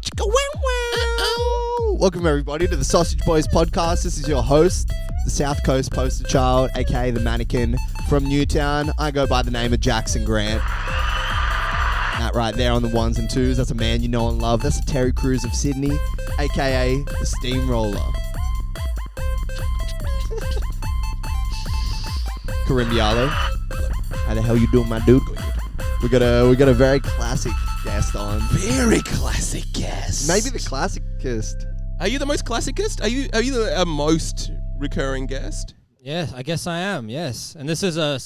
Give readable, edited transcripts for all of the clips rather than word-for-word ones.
chicka, wow, wow. Welcome everybody to the Sausage Boys podcast. This is your host, the South Coast poster child, aka the mannequin from Newtown. I go by the name of Jackson Grant. That right there on the ones and twos, that's a man you know and love. That's the Terry Crews of Sydney, aka the Steamroller. Karimbialo. How the hell you doing, my dude? We got a very classic guest on. Very classic guest. Maybe the classicest. Are you the most classicest? Are you the most recurring guest? Yeah, I guess I am. Yes, and this is a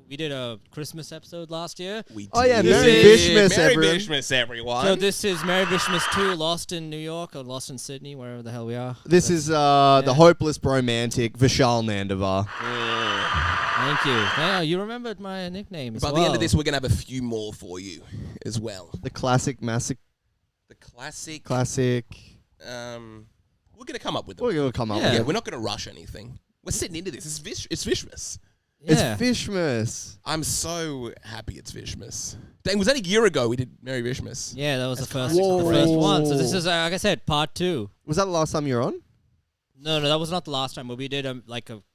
we did a Christmas episode last year. We did. Oh yeah, Merry Vishmas, Merry everyone. Vishmas, everyone. So this is Merry Vishmas 2, Lost in New York or Lost in Sydney, wherever the hell we are. This is the hopeless bromantic Vishaal Nandavar. Thank you. Yeah, you remembered my nickname as By the end of this, we're gonna have a few more for you as well. The classic massic. The classic. Classic. We're gonna come up with them. We're gonna come up. Yeah. with Yeah, it. we're not gonna rush anything. We're sitting into this. It's Vishmas. Yeah. It's Vishmas. I'm so happy it's Vishmas. Dang, was that a year ago we did Merry Vishmas? Yeah, that was the first classic. one. So this is, like I said, part 2. Was that the last time you were on? No, that was not the last time, but we did a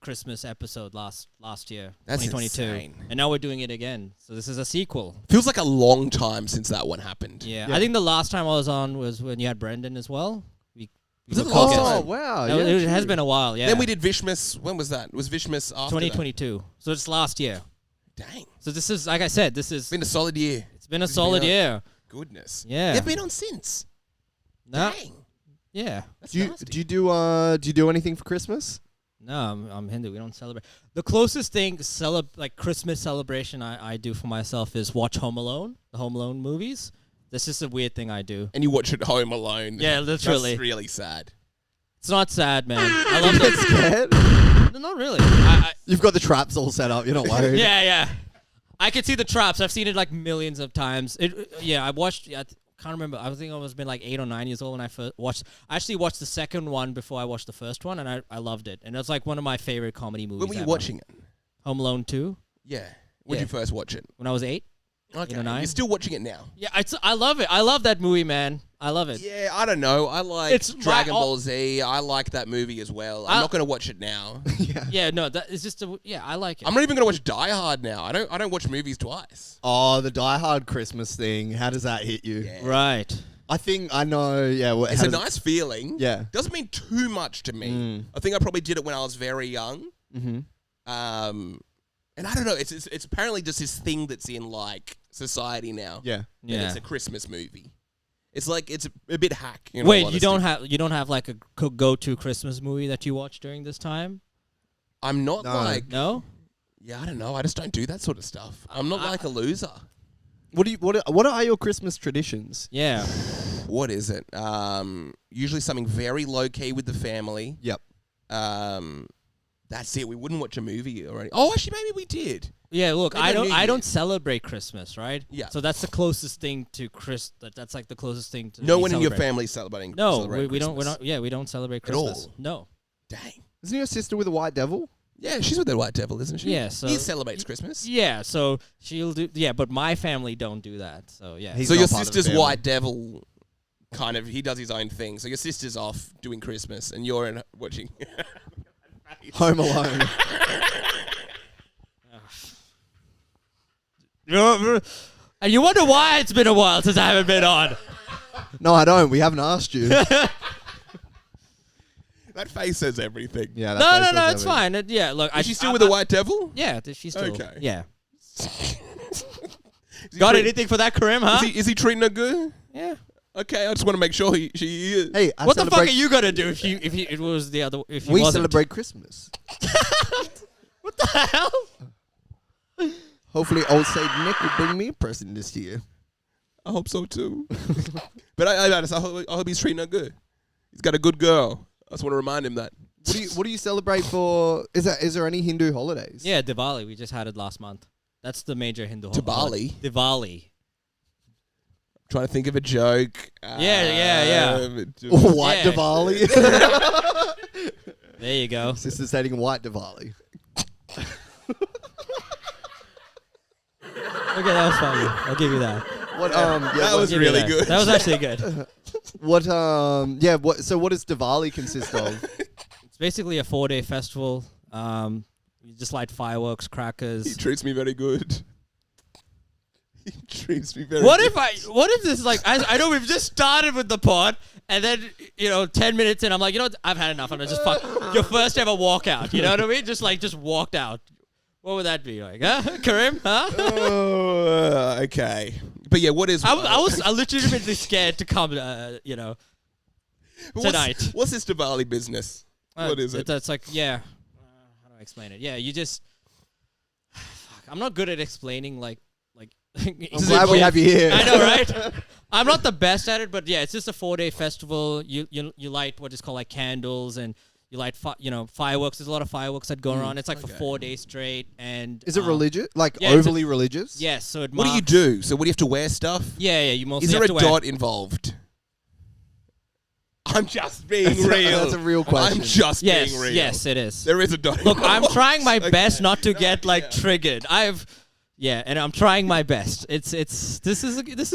Christmas episode last year, That's 2022. insane. And now we're doing it again. So this is a sequel. Feels like a long time since that one happened. Yeah. Yeah. I think the last time I was on was when you had Brendan as well. Was it were the last co-guests. Oh time? wow! No, Yeah, it has true. been a while, yeah. Then we did Vishmas. When was that? Was Vishmas after 2022. So it's last year. that? Dang. So this is, like I said, It's been a solid year. it's been a it's solid been a- year. Goodness. Yeah. They've been on since. No, Dang. yeah. That's Do nasty. you do anything for Christmas? No, I'm Hindu. We don't celebrate. The closest thing Christmas celebration I do for myself is watch Home Alone, the Home Alone movies. That's just a weird thing I do. And you watch it home alone. Yeah, literally. That's really sad. It's not sad, man. I love Get it. scared? No, not really. I You've got the traps all set up. You're not worried. yeah. I can see the traps. I've seen it like millions of times. I watched. I can't remember. I think I was been like 8 or 9 years old when I first watched. I actually watched the second one before I watched the first one, and I loved it. And it's like one of my favorite comedy movies. When were you ever. watching it? Home Alone 2 Yeah. When did Yeah. you first watch it? when I was 8. Okay. 9? You're still watching it now? Yeah, I love it. I love that movie, man. I love it. Yeah, I don't know. I like It's Dragon right- Ball Z. I like that movie as well. I'm not going to watch it now. Yeah. Yeah, no, that is just I like it. I'm not even going to watch Die Hard now. I don't watch movies twice. Oh, the Die Hard Christmas thing. How does that hit you? Yeah. Right. I think I know. Yeah. It's a nice feeling. Yeah. Doesn't mean too much to me. I think I probably did it when I was very young. Mm-hmm. And I don't know. It's apparently just this thing that's in like society now. Yeah. And Yeah. it's a Christmas movie. It's like it's a bit hack. Wait, you don't have like a go-to Christmas movie that you watch during this time? I'm not No. like. No? Yeah, I don't know. I just don't do that sort of stuff. I'm not like a loser. What are your Christmas traditions? Yeah. What is it? Usually something very low key with the family. Yep. That's it. We wouldn't watch a movie or anything. Oh, actually, maybe we did. Yeah, look, Maybe New I don't Year's. celebrate Christmas, right? Yeah. So that's the closest thing to that's like the closest thing to No me one in your celebrate. family celebrating. No, celebrate we don't. Christmas. We don't celebrate At Christmas. all? No. Dang. Isn't your sister with a white devil? Yeah, she's with the White Devil, isn't she? Yeah, so he celebrates Christmas. yeah, so she'll do. Yeah, but my family don't do that. So yeah. He's So not your part of the sister's family. White Devil, kind of, he does his own thing. So your sister's off doing Christmas, and you're in watching. Home Alone. And you wonder why it's been a while since I haven't been on. No, I don't. We haven't asked you. That face says everything. Yeah. No, it's fine. Yeah, look, Is she still with the White Devil? Yeah, she's still. Okay. Yeah. Is he Got treat- anything for that, Karim? Huh? Is he treating her good? Yeah. Okay, I just want to make sure she is. Hey, What the fuck are you gonna do if it was the other? If you We wasn't? celebrate Christmas. What the hell? Hopefully, old Saint Nick will bring me a present this year. I hope so too. But I hope he's treating her good. He's got a good girl. I just want to remind him that. What do you celebrate for? Is there any Hindu holidays? Yeah, Diwali. We just had it last month. That's the major Hindu Diwali? holiday. Diwali. Trying to think of a joke. Yeah. White Yeah. Diwali. There you go. Sister's dating White Diwali. Okay, that was funny. I'll give you that. What That was Give you really that. good. That was actually good. what so what does Diwali consist of? It's basically a 4-day festival. You just light fireworks, He crackers. treats me very good. He treats me very What good. if this is like, I know we've just started with the pod, and then, 10 minutes in, I'm like, I've had enough. I'm gonna just fuck your first ever walkout. You know what I mean? Just walked out. What would that be like, huh? Karim, huh? Okay. But yeah, what is... I was legitimately scared to come, tonight. What's this Diwali business? What is it? It's like, yeah. How do I explain it? Yeah, you just... Fuck, I'm not good at explaining, like... I'm glad we have you here. I know, right? I'm not the best at it, but yeah, it's just a 4-day festival. You light what is called like candles, and you light fireworks. There's a lot of fireworks that go around. It's like for 4 days straight. And is it religious? Like yeah, overly religious? Yes. So it What do you do? So what do you have to wear stuff? Yeah. You mostly Is there have a to wear. dot involved? I'm just being real. That's a real question. I'm just being real. Yes, it is. There is a dot. Look, I'm trying my Okay. best not to get yeah. triggered. And I'm trying my best. This is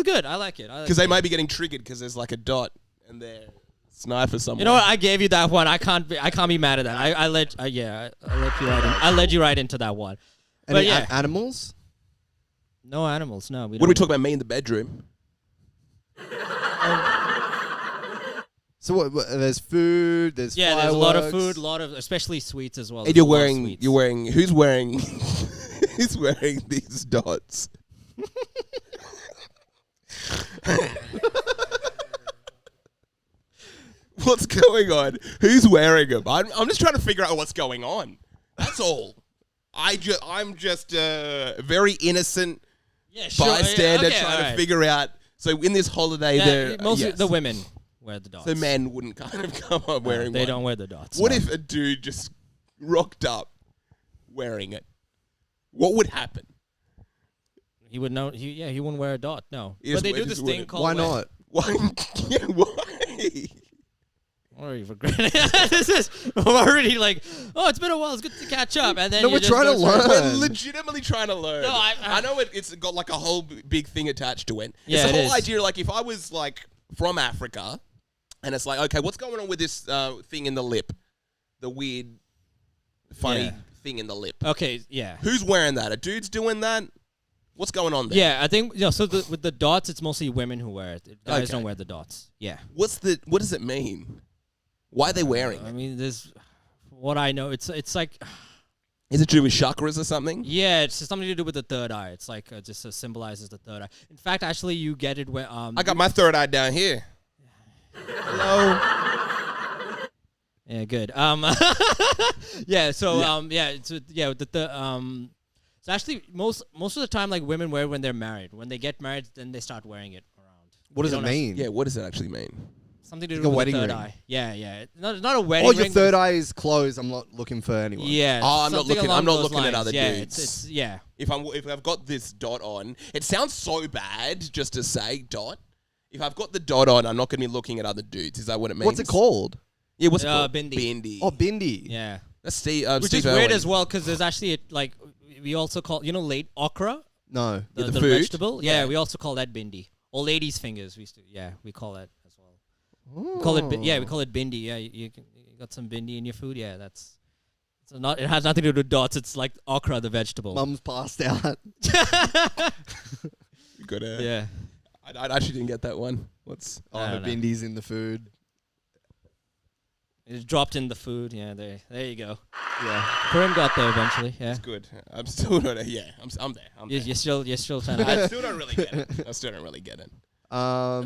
good. I like it. Because they might be getting triggered because there's like a dot and they're sniper somewhere. You know what? I gave you that one. I can't be mad at that. I let you right in. I led you right into that one. Any But yeah, animals? no animals. No. What are we talking about? Me in the bedroom. So what? There's food. There's Yeah, fireworks. there's a lot of food, a lot of especially sweets as well. And There's a lot of sweets. who's wearing who's wearing these dots? What's going on? Who's wearing them? I'm just trying to figure out what's going on. That's all. I'm just a very innocent bystander trying to figure out. So in this holiday, there mostly the women wear the dots. So men wouldn't kind of come up wearing They one. don't wear the dots. What no. if a dude just rocked up wearing it? What would happen? He would know? He wouldn't wear a dot. No. He But just they wear- do just this thing wouldn't. called. Why not? Why? Yeah, why? What are you for granted? This is I'm already like, oh, it's been a while. It's good to catch up. And then No, you we're just trying go to through- learn. We're legitimately trying to learn. No, I know it's got like a whole big thing attached to it. Yeah, it's the it whole is. idea, like if I was like from Africa, and it's like, okay, what's going on with this thing in the lip? The weird, funny Yeah. thing in the lip. Okay, yeah. Who's wearing that? A dude's doing that? What's going on there? Yeah, I think so with the dots, it's mostly women who wear it. Guys Okay. don't wear the dots. Yeah. What does it mean? Why are they wearing I it? mean, there's what I know. It's like Is it to do with chakras or something? yeah, it's something to do with the third eye. It's like just symbolizes the third eye. In fact, actually, you get it when I got my third eye down here. Hello. Yeah, good. Yeah. So with so actually most of the time, like women wear it when they're married. When they get married, then they start wearing it around. What does They it don't mean? Yeah, what does it actually mean? Something to Like do a with wedding the third ring. eye. Yeah. Not a wedding Oh, ring. your but third eye is closed. I'm not looking for anyone. Yeah. Oh, I'm not something looking. along I'm not those looking at lines. other yeah, dudes. It's yeah. If I've got this dot on, it sounds so bad just to say dot. If I've got the dot on, I'm not going to be looking at other dudes. Is that what it means? What's it called? Yeah, what's it called? Bindi. Bindi. Oh, bindi. Yeah. That's Steve. Which Steve is weird Irwin. as well because there's actually we also call late okra. No. Yeah, the the food? vegetable. Yeah. Yeah, we also call that bindi. Or ladies' fingers. We call that as well. We call it we call it bindi. Yeah, you got some bindi in your food. Yeah, that's it has nothing to do with dots. It's like okra, the vegetable. Mum's passed out. You got a, Yeah. I actually didn't get that one. What's? Oh, I the don't know. bindi's in the food. It's dropped in the food. Yeah, there you go. Yeah. Karim got there eventually. Yeah. It's good. I'm still not. Yeah, I'm there. I'm there. You're still trying to. I still don't really get it. I still don't really get it.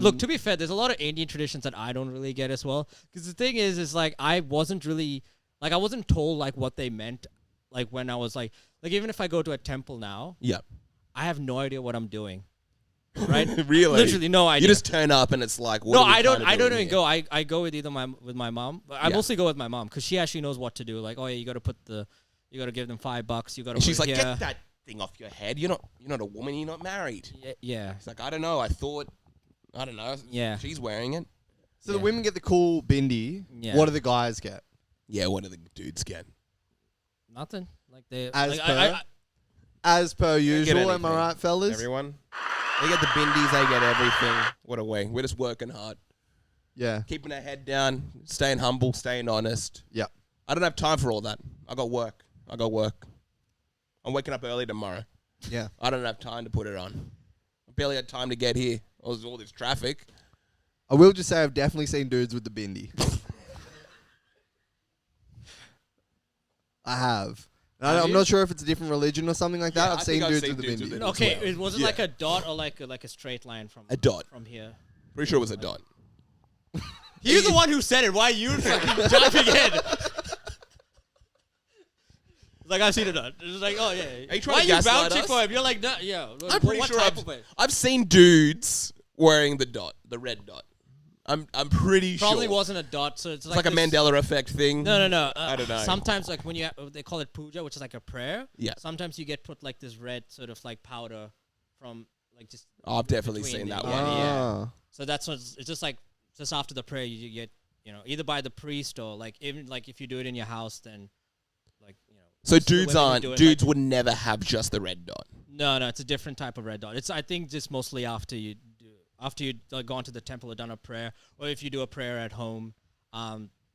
Look, to be fair, there's a lot of Indian traditions that I don't really get as well. Because the thing is like I wasn't really I wasn't told like what they meant. Like when I was like even if I go to a temple now, Yeah. I have no idea what I'm doing. Right? Really? Literally no idea. You just turn up and it's like, what no, are we I don't. kinda I don't doing even here? go. I go with either with my mom. I Yeah. mostly go with my mom because she actually knows what to do. Like, oh yeah, you got to give them $5. You got to. And she's like, here. get that thing off your head. You're not a woman. You're not married. Yeah. It's like, I don't know. I don't know. Yeah. She's wearing it. So the women get the cool bindi. Yeah. What do the guys get? Yeah. What do the dudes get? Nothing. Like they. As like, per? As per usual, am I anything. right, fellas? Everyone. They get the bindies, they get everything. What a way. We're just working hard. Yeah. Keeping our head down, staying humble, staying honest. Yeah. I don't have time for all that. I got work. I'm waking up early tomorrow. Yeah. I don't have time to put it on. I barely had time to get here. There's all this traffic. I will just say I've definitely seen dudes with the bindi. I have. I'm not sure if it's a different religion or something like that. I've seen dudes with the bindi. Okay, was it like a dot or like a straight line from a dot from here? Pretty sure it was a dot. You're the one who said it. Why are you fucking jumping in? It's like, I've seen a dot. It's like, oh yeah. Are you trying Why to are you gaslight vouching us? for him? You're like, no, yeah. I'm pretty what sure type of it? I've seen dudes wearing the dot, the red dot. I'm pretty Probably sure. wasn't a dot, so it's It's like a this- Mandela effect thing. No. I don't know. Sometimes, like when they call it puja, which is like a prayer. Yeah. Sometimes you get put like this red sort of like powder from like just. I've definitely between seen the- that yeah, one. Yeah. So that's what it's just like. Just after the prayer, you get either by the priest or like even like if you do it in your house, then like So most of the dudes women who aren't. do it, Dudes like- would never have just the red dot. No, it's a different type of red dot. It's I think just mostly after you gone to the temple or done a prayer, or if you do a prayer at home,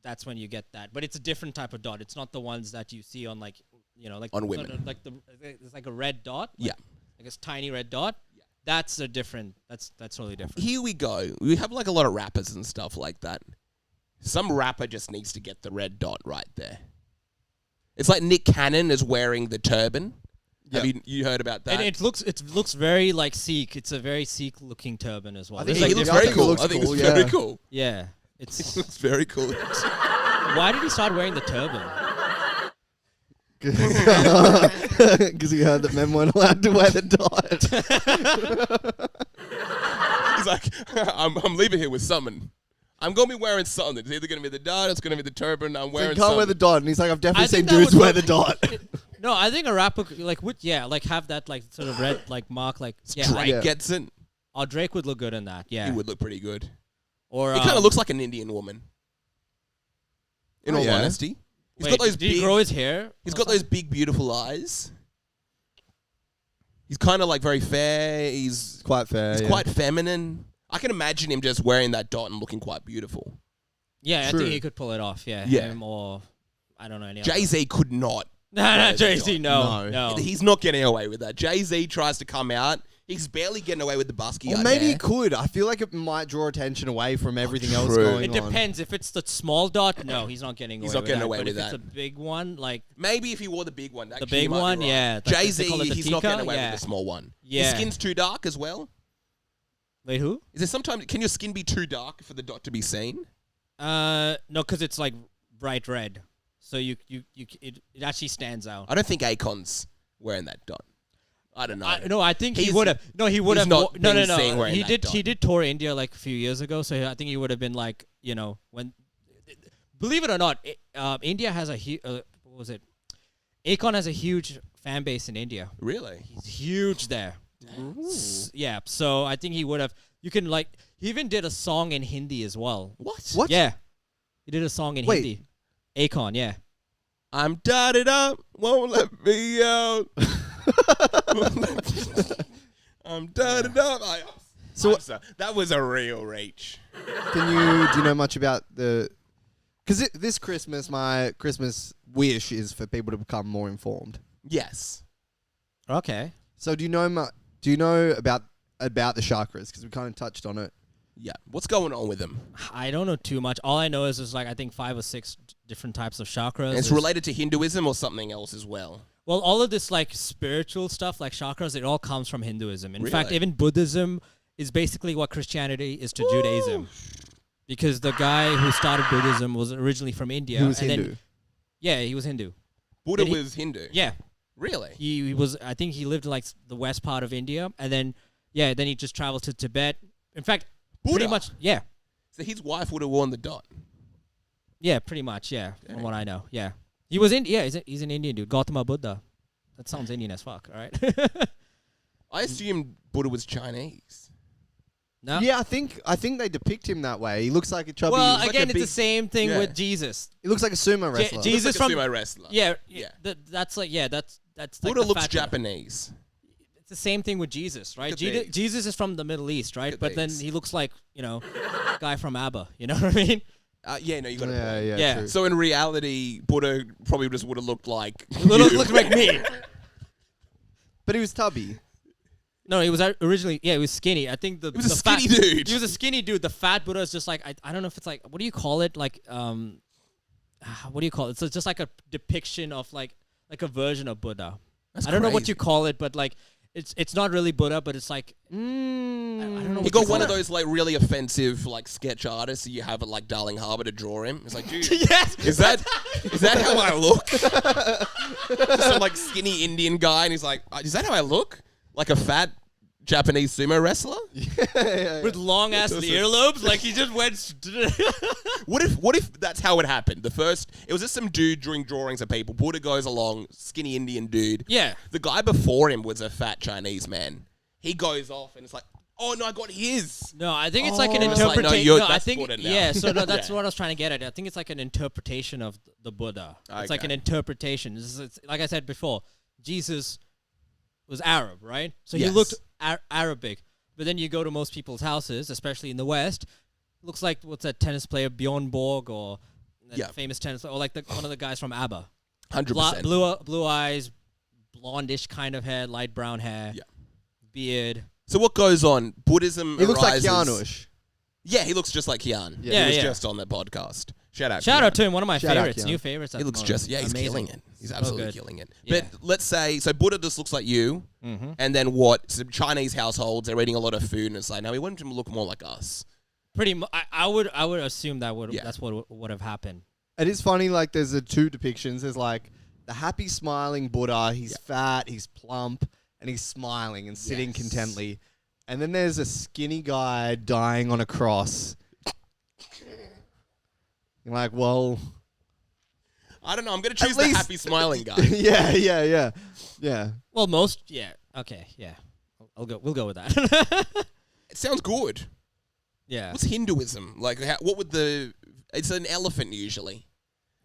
that's when you get that. But it's a different type of dot. It's not the ones that you see on like like On sort women. of like it's like a red dot. Yeah. Like a tiny red dot. Yeah. That's a different. That's totally different. Here we go. We have like a lot of rappers and stuff like that. Some rapper just needs to get the red dot right there. It's like Nick Cannon is wearing the turban. Yep. Have you heard about that? And it looks very like Sikh. It's a very Sikh looking turban as well. I think There's, he like, looks different- very cool. looks I think cool, it's yeah. very cool. Yeah. It It's looks very cool. why did he start wearing the turban? Because he heard that men weren't allowed to wear the dot. He's like, I'm leaving here with something. I'm going to be wearing something. It's either going to be the dot, it's going to be the turban. I'm So wearing he can't something. wear the dot. And he's like, I've definitely I seen think that dudes would wear look- the dot. No, I think a rapper like would like have that like sort of red like mark like Drake Yeah. gets it. Oh, Drake would look good in that. Yeah. He would look pretty good. Or He kind of looks like an Indian woman. In all yeah. honesty. He's wait, got those did he big, grow his hair? he's or got those something? big, beautiful eyes. He's kind of like very fair. He's Quite fair. quite feminine. I can imagine him just wearing that dot and looking quite beautiful. Yeah, True. I think he could pull it off. Yeah. Yeah. Him or I don't know any. Jay-Z could not. No, Jay-Z, no. He's not getting away with that. Jay-Z tries to come out. He's barely getting away with the busky. Or maybe he could. I feel like it might draw attention away from everything else true. going It on. depends. If it's the small dot, no, he's not getting away He's not with getting that. away But with if that. it's a big one, like Maybe if he wore the big one. the big one, yeah. like Jay-Z, they call it the he's not Tika, getting away yeah. with the small one. Yeah. His skin's too dark as well. Wait, who? Is there sometimes, can your skin be too dark for the dot to be seen? No, because it's like bright red, so it actually stands out. I don't think Akon's wearing that dot. I don't know. No, I think he He's- would have. No, he would he's have. not No, been seen wearing He that did. dot. He did tour India like a few years ago, so I think he would have been like, when. Believe it or not, India has a what was it? Akon has a huge fan base in India. Really? He's huge there. Yeah, so I think he would have. You can like. He even did a song in Hindi as well. What? What? Yeah, he did a song in Wait. Hindi. Akon, yeah. I'm dotted up, won't let me out. I'm dotted up. So- That was a real reach. Do you know much about the? Because this Christmas, my Christmas wish is for people to become more informed. Yes. Okay. So do you know about the chakras? Because we kind of touched on it. Yeah. What's going on with them? I don't know too much. All I know is there's like I think 5 or 6 different types of chakras. It's There's- related to Hinduism or something else as well. Well, all of this like spiritual stuff, like chakras, it all comes from Hinduism. In fact, Really? even Buddhism is basically what Christianity is to Judaism. Because the guy who started Buddhism was originally from India. Who was and Hindu? Then, yeah, he was Hindu. Buddha Did he- was Hindu. Yeah, Really? he was. I think he lived in like the west part of India, and then then he just traveled to Tibet. In fact, pretty Buddha? much, yeah, So his wife would have worn the dot. pretty much, yeah, from Dang. what I know, yeah. He was in, he's an Indian dude, Gautama Buddha. That sounds Indian as fuck, all right? I assumed Buddha was Chinese. No. Yeah, I think they depict him that way. He looks like a chubby. Well, he's like again, a it's the big- same thing Yeah. with Jesus. He looks like a sumo wrestler. Jesus Looks like from- a sumo wrestler. Yeah, Yeah. That's like that's like Buddha the looks fat guy. Japanese. It's the same thing with Jesus, right? Jesus is from the Middle East, right? But then he looks like, a guy from ABBA. You know what I mean? Yeah, no, you got Yeah, it. yeah. True. So in reality, Buddha probably just would have looked like Looked like me. But he was tubby. No, he was originally, he was skinny. I think He was a skinny dude. He was a skinny dude. The fat Buddha is just like, I don't know if it's like, what do you call it? Like, what do you call it? So it's just like a depiction of like a version of Buddha. I don't know what you call it, but like, it's not really Buddha, but it's like, I don't know. He got one of those like really offensive like sketch artists that you have at like Darling Harbour to draw him. It's like, dude, Yes! is that how I look? Just some like skinny Indian guy, and he's like, is that how I look? Like a fat Japanese sumo wrestler? With long ass earlobes, like he just went. What if that's how it happened? It was just some dude doing drawings of people. Buddha goes along, skinny Indian dude. Yeah. The guy before him was a fat Chinese man. He goes off and it's like, oh no, I got his. No, I think it's like an It's like, no, interpretation. that's I think Buddha now. yeah. So no, that's Yeah. what I was trying to get at. I think it's like an interpretation of the Buddha. It's like Okay. an interpretation. It's like I said before, Jesus was Arab, right? So he Yes. looked Arabic. But then you go to most people's houses, especially in the West, looks like what's that tennis player Bjorn Borg or that famous tennis player, or like one of the guys from ABBA. 100%. Blue eyes, blondish kind of hair, light brown hair, beard. So what goes on? Buddhism He looks like arises- Keanu-ish. Yeah, he looks just like Kian. Yeah. He was Yeah. just on the podcast. Shout out Shout out to him, one of my Shout out, favorites, Keanu. new favorites. He looks just, he's amazing. killing it. He's So absolutely good. killing it. Yeah. But let's say, so Buddha just looks like you, and then what? Some Chinese households, they're eating a lot of food, and it's like, no, we want him to look more like us. Pretty much, I would assume that Yeah. that's what would have happened. It is funny, like, there's the two depictions. There's, like, the happy, smiling Buddha. He's fat, he's plump, and he's smiling and sitting Yes. contently. And then there's a skinny guy dying on a cross. You're like, well... I don't know. I'm going to choose At the least- happy smiling guy. yeah. Well, we'll go with that. It sounds good. Yeah. What's Hinduism? Like, what would it's an elephant usually.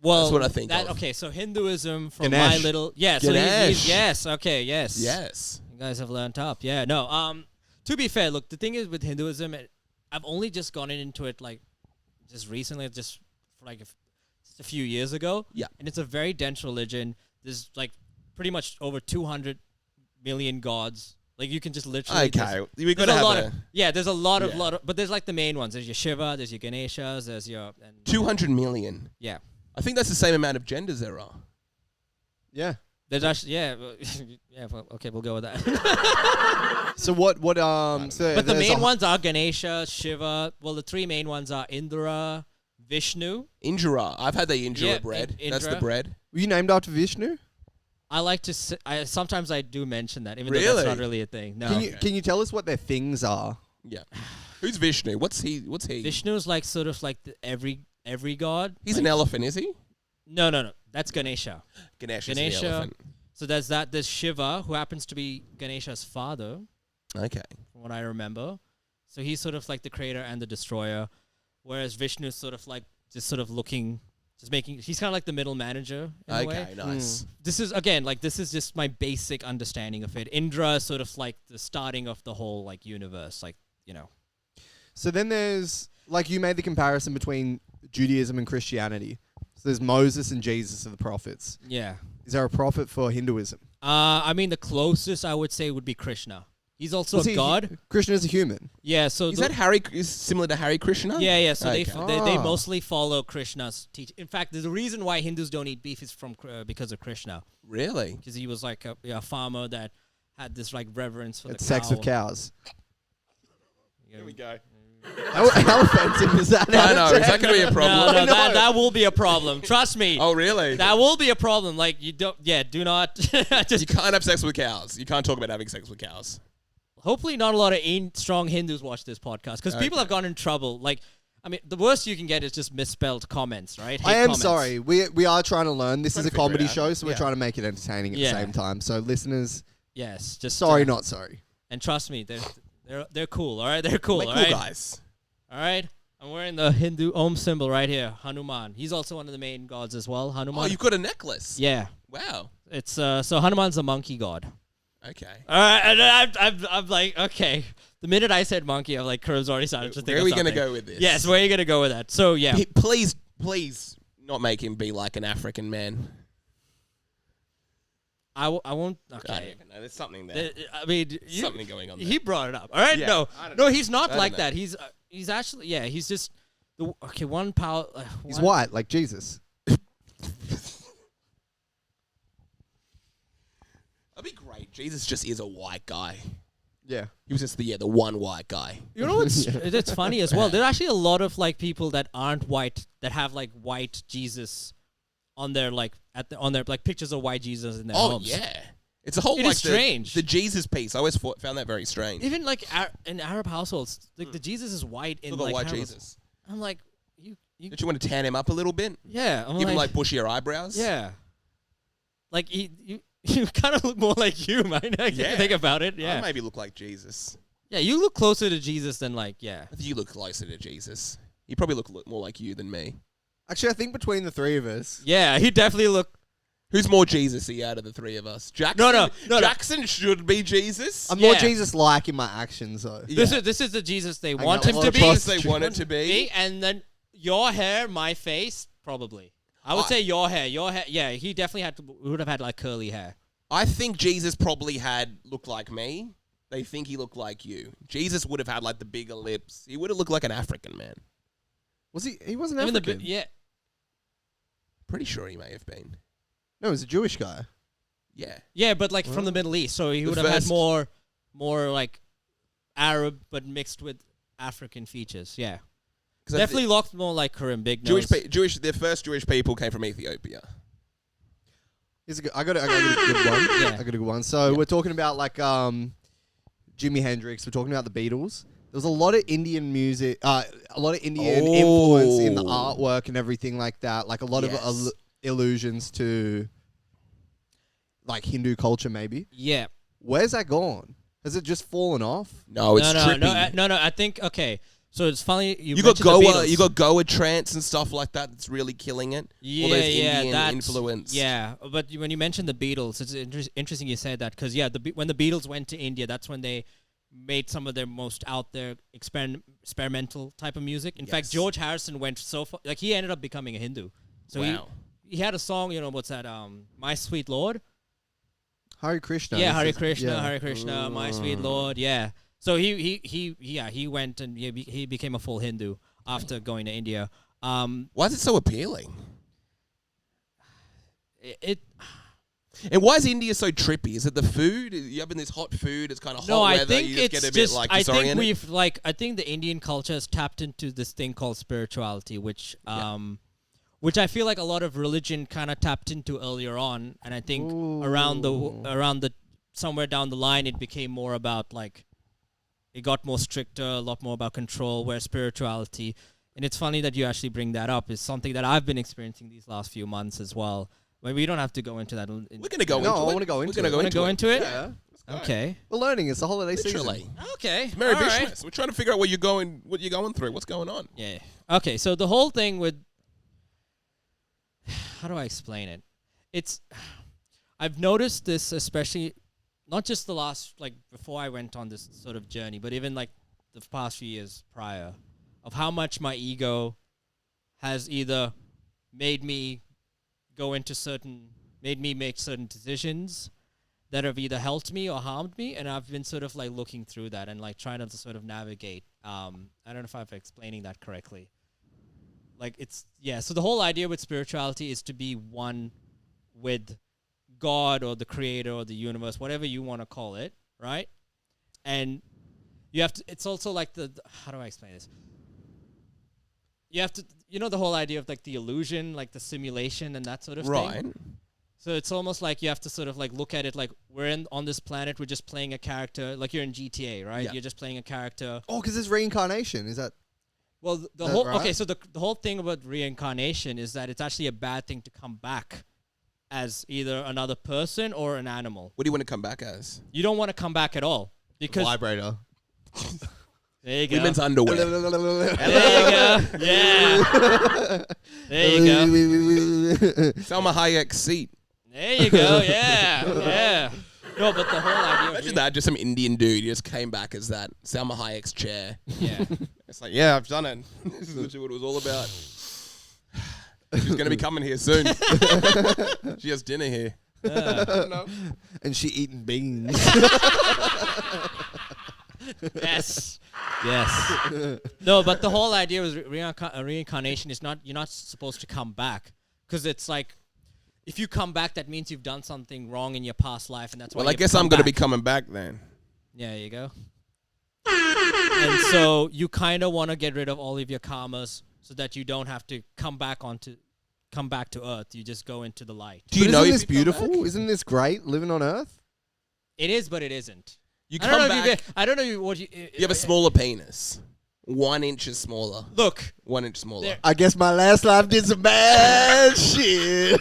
Well, That's what I think of. Okay, so Hinduism from Ganesh. my little... Yeah, so Ganesh. yes, okay, yes. Yes. You guys have learned up. Yeah, no. To be fair, look, the thing is with Hinduism, I've only just gone into it like just recently, just for like just a few years ago. Yeah. And it's a very dense religion. There's like pretty much over 200 million gods. Like you can just literally. Okay, we There's got to a have lot of there's a lot Yeah. of but there's like the main ones. There's your Shiva, there's your Ganeshas, there's your 200 million. yeah. I think that's the same amount of genders there are. Yeah. There's actually well, okay, we'll go with that. So what so But the there's main a- ones are Ganesha, Shiva. Well, the three main ones are Indra, Vishnu. Injera. I've had the Injera Yeah, bread. Indra. That's the bread. Were you named after Vishnu? I like to. Sometimes I do mention that, even though Really? that's not really a thing. No, Can you tell us what their things are? Yeah. Who's Vishnu? What's he? Vishnu is like sort of like every god. He's like, an elephant, is he? No. That's Ganesha. Ganesh is Ganesha. the elephant. So there's that. There's Shiva, who happens to be Ganesha's father, Okay. from what I remember. So he's sort of like the creator and the destroyer, whereas Vishnu is sort of like just sort of looking, just making. He's kind of like the middle manager in a way. Okay, nice. This is again like this is just my basic understanding of it. Indra is sort of like the starting of the whole like universe, like So then there's, like, you made the comparison between Judaism and Christianity. So there's Moses and Jesus are the prophets. Yeah. Is there a prophet for Hinduism? I mean, the closest I would say would be Krishna. He's also Was a he- god. Krishna is a human. Yeah. So Is that Harry? Is similar to Harry Krishna? yeah. So Okay. they mostly follow Krishna's teach. In fact, the reason why Hindus don't eat beef is from because of Krishna, Really? because he was like a farmer that had this like reverence for It's the sex cow. with cows. There we go. How offensive is that? I know. Is that going to be a No, problem? no, that will be a problem. Trust me. Oh, really? That will be a problem. Like you don't. Yeah. Do not. You just can't have sex with cows. You can't talk about having sex with cows. hopefully not a lot of strong Hindus watch this podcast because people have gone in trouble. Like, I mean, the worst you can get is just misspelled comments, right? I Hate am comments. sorry. We are trying to learn. This is a Trying to figure comedy it out. show, so we're Yeah. trying to make it entertaining at Yeah. the same time. So listeners, Yes. Just sorry, not sorry. And trust me, they're cool. All right, they're cool. Like all cool right, guys. all right. I'm wearing the Hindu Om symbol right here, Hanuman. He's also one of the main gods as well, Hanuman. Oh, you've got a necklace. Yeah. Wow. It's so Hanuman's a monkey god. Okay. All right, and I'm like, okay. The minute I said monkey, I'm like, Curve's already started to think Where are of we something. going to go with this? Yes, where are you going to go with that? So, yeah. Please not make him be like an African man. I won't. I don't Okay. even know. There's something there. I mean, Something going on there. He brought it up. All right. Yeah, No, I don't no, know. he's not I like don't know. that. He's actually, yeah, he's just one power. He's white, like Jesus. That'd be great. Jesus just is a white guy. Yeah. He was just the one white guy. You know what's it's funny as well. There are actually a lot of like people that aren't white that have like white Jesus on their like on their like pictures of white Jesus in their homes. Oh yeah, it's a whole It like is strange. The Jesus piece. I always found that very strange. Even like in Arab households, like the Jesus is white in Look at like white Arabs. Jesus. I'm like, you Don't you want to tan him up a little bit? yeah. I'm Give him like bushier eyebrows. yeah. Like you kind of look more like you, man. If you think about it. Yeah. I maybe look like Jesus. Yeah, you look closer to Jesus than like yeah. You look closer to Jesus. You probably look more like you than me. Actually, I think between the three of us, Yeah, he definitely look. Who's more Jesus-y out of the three of us? Jackson? No. Jackson should be Jesus. I'm more Yeah. Jesus-like in my actions, though. Yeah. This is the Jesus they I want got him a lot to of be. trust. They want it to be. And then your hair, my face, probably. I would say your hair. Yeah, he definitely would have had like curly hair. I think Jesus probably looked like me. They think he looked like you. Jesus would have had like the bigger lips. He would have looked like an African man. Was he? He wasn't Even African. yeah. Pretty sure he may have been. No, he was a Jewish guy. Yeah. Yeah, but like from the Middle East, so he The would have had first- more like Arab, but mixed with African features. Yeah, 'Cause definitely looked more like Karim, big Jewish, nose. the first Jewish people came from Ethiopia. I got a good one. Yeah. I got a good one. So we're talking about like Jimi Hendrix. We're talking about the Beatles. There was a lot of Indian music, a lot of Indian influence in the artwork and everything like that. Like a lot of allusions to like Hindu culture, maybe. Yeah. Where's that gone? Has it just fallen off? No, it's trippy. No. I think okay. So it's funny you got mentioned the Goa, Beatles. you got Goa trance and stuff like that. That's really killing it. Yeah, All those yeah, Indian that's influence. Yeah, but when you mentioned the Beatles, it's interesting you said that because when the Beatles went to India, that's when they made some of their most out there experimental type of music. In fact, George Harrison went so far, like he ended up becoming a Hindu. So he had a song, what's that? My Sweet Lord. Hare Krishna. Yeah, Hare This is- Krishna, yeah. Hare Krishna, My Sweet Lord. Yeah. So he went and he became a full Hindu after going to India. Why is it so appealing? It And why is India so trippy? Is it the food? You having this hot food? It's kind of hot no, weather. I think you just it's get a bit just. like I think disoriented? I think the Indian culture has tapped into this thing called spirituality, which I feel like a lot of religion kind of tapped into earlier on, and I think around the somewhere down the line it became more about like it got more stricter, a lot more about control, where spirituality. And it's funny that you actually bring that up. Is something that I've been experiencing these last few months as well. But we don't have to go into that. We're going to go into it. I want to go into We're it. going to go into it. Yeah. Okay. We're learning. It's the holiday Literally. season. Okay. Merry All right. Vishmas. We're trying to figure out what you're going through. What's going on? Yeah. Okay, so the whole thing with how do I explain it? I've noticed this especially not just the last like before I went on this sort of journey, but even like the past few years prior of how much my ego has either made me make certain decisions that have either helped me or harmed me, and I've been sort of like looking through that and like trying to sort of navigate. I don't know if I'm explaining that correctly. Like so the whole idea with spirituality is to be one with God or the creator or the universe, whatever you want to call it, right? And you have to, it's also like how do I explain this? You have to, the whole idea of like the illusion, like the simulation and that sort of Right. thing. So it's almost like you have to sort of like look at it like we're on this planet, we're just playing a character, like you're in GTA, right? Yeah. You're just playing a character. Oh, because there's reincarnation. Is that? Well, the That whole right? okay. So the whole thing about reincarnation is that it's actually a bad thing to come back as either another person or an animal. What do you want to come back as? You don't want to come back at all because Vibrator. there you go. Women's underwear. There you go. Yeah. There you go. Selma Hayek's seat. There you go. Yeah. Yeah. No, but the whole idea. Imagine that, just some Indian dude just came back as that Salma Hayek's chair. Yeah. It's like, yeah, I've done it. This is literally what it was all about. She's going to be coming here soon. She has dinner here. No. And she eating beans. Yes. Yes. No, but the whole idea was reincarnation is not, you're not supposed to come back. Because it's like, if you come back, that means you've done something wrong in your past life, and that's why. Well, I guess I'm going to be coming back then. Yeah, there you go. And so you kind of want to get rid of all of your karmas so that you don't have to come back to Earth. You just go into the light. Do you know isn't this beautiful? Isn't this great living on Earth? It is, but it isn't. You come back. I don't know what you have a smaller penis. 1 inch is smaller. Look. 1 inch smaller. I guess my last life did some bad shit.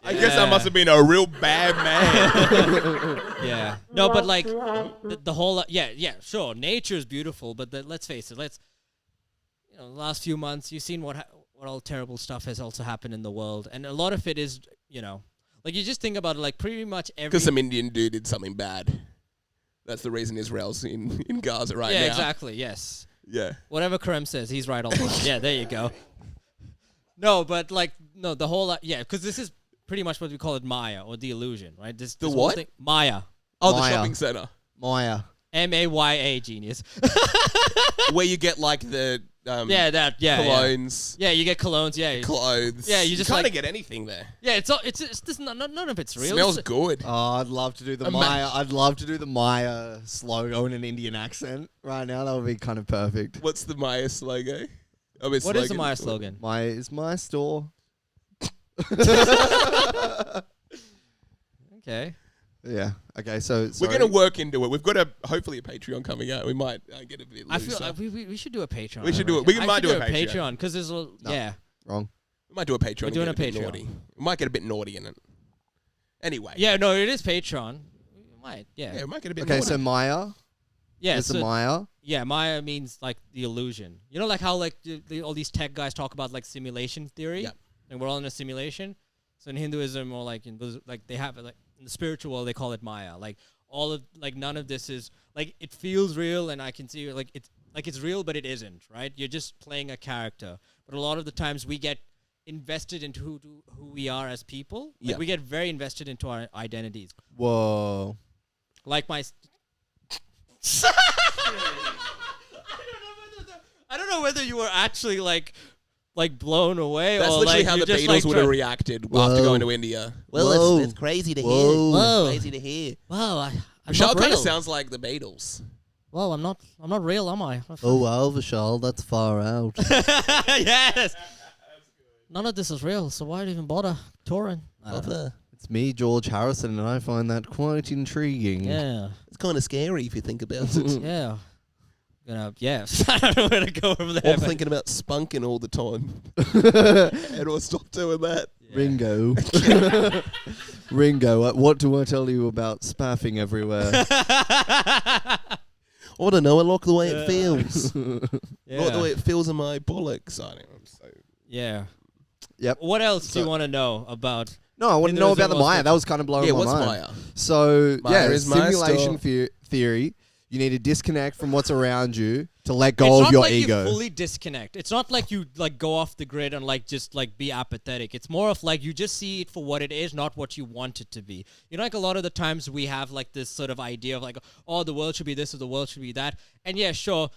I guess I must have been a real bad man. Yeah. No, but like the whole sure, nature is beautiful, but let's face it. The last few months you've seen what all terrible stuff has also happened in the world, and a lot of it is, like you just think about it, like pretty much every. Because some Indian dude did something bad. That's the reason Israel's in Gaza right now. Yeah, exactly. Yes. Yeah. Whatever Kareem says, he's right all the time. Yeah, there you go. No, but the whole because this is pretty much what we call it Maya, or the illusion, right? This what? whole thing, Maya. Oh, Maya. the shopping center. Maya. Maya, genius. Where you get like the colognes. Yeah, you get colognes. Yeah, clothes. Yeah, you just kind of get anything there. Yeah, it's none of it's real. Smells good. Oh, I'd love to do the Maya. I'd love to do the Maya slogan in an Indian accent right now. That would be kind of perfect. What's the Maya slogan? What is the Maya slogan? Maya is my store. Okay. Yeah. Okay. So we're going to work into it. We've got hopefully a Patreon coming out. We might get a bit. I feel like we should do a Patreon. We should do it. We might do a Patreon because there's wrong. We might do a Patreon. We're doing a Patreon. Naughty. We might get a bit naughty in it. Anyway. Yeah. No, it is Patreon. We might. Yeah. Yeah. We might get a bit. Okay. naughty. So Maya. Yeah. There's a Maya. Yeah. Maya means like the illusion. You know, like how like all these tech guys talk about like simulation theory. Yeah. And we're all in a simulation. So in Hinduism or like in those, like they have it like in the spiritual world they call it Maya. Like all of like none of this is like it feels real and I can see like it's real but it isn't, right? You're just playing a character. But a lot of the times we get invested into who we are as people. Like we get very invested into our identities. Whoa. Like my I don't know whether you were actually like blown away. That's or literally like how the just, Beatles like, would have reacted after going to India. Well, it's crazy to hear. Whoa. It's crazy to hear. Wow, I'm Vishaal not kind real. of sounds like the Beatles. Well, I'm not real, am I? Oh wow, Vishaal, that's far out. Yes. None of this is real, so why even bother touring? It's me, George Harrison, and I find that quite intriguing. Yeah. It's kind of scary if you think about it. Yeah. I don't know where to go over there. I'm thinking about spunking all the time. And I'll stop doing that. Yeah. Ringo. Ringo, what do I tell you about spaffing everywhere? I don't know. I like the way it feels. Yeah. I like the way it feels in my bollocks. I don't know. Yeah. Yep. What else do you want to know about? No, I want to know about the Hinduism Maya. That was kind of blowing my what's mind. Maya? So, Maya is my simulation theory. You need to disconnect from what's around you to let go It's of your not like ego. you fully disconnect. It's not like you like go off the grid and like just like be apathetic. It's more of like you just see it for what it is, not what you want it to be. You know, like a lot of the times we have like this sort of idea of like, oh, the world should be this or the world should be that. And yeah, sure,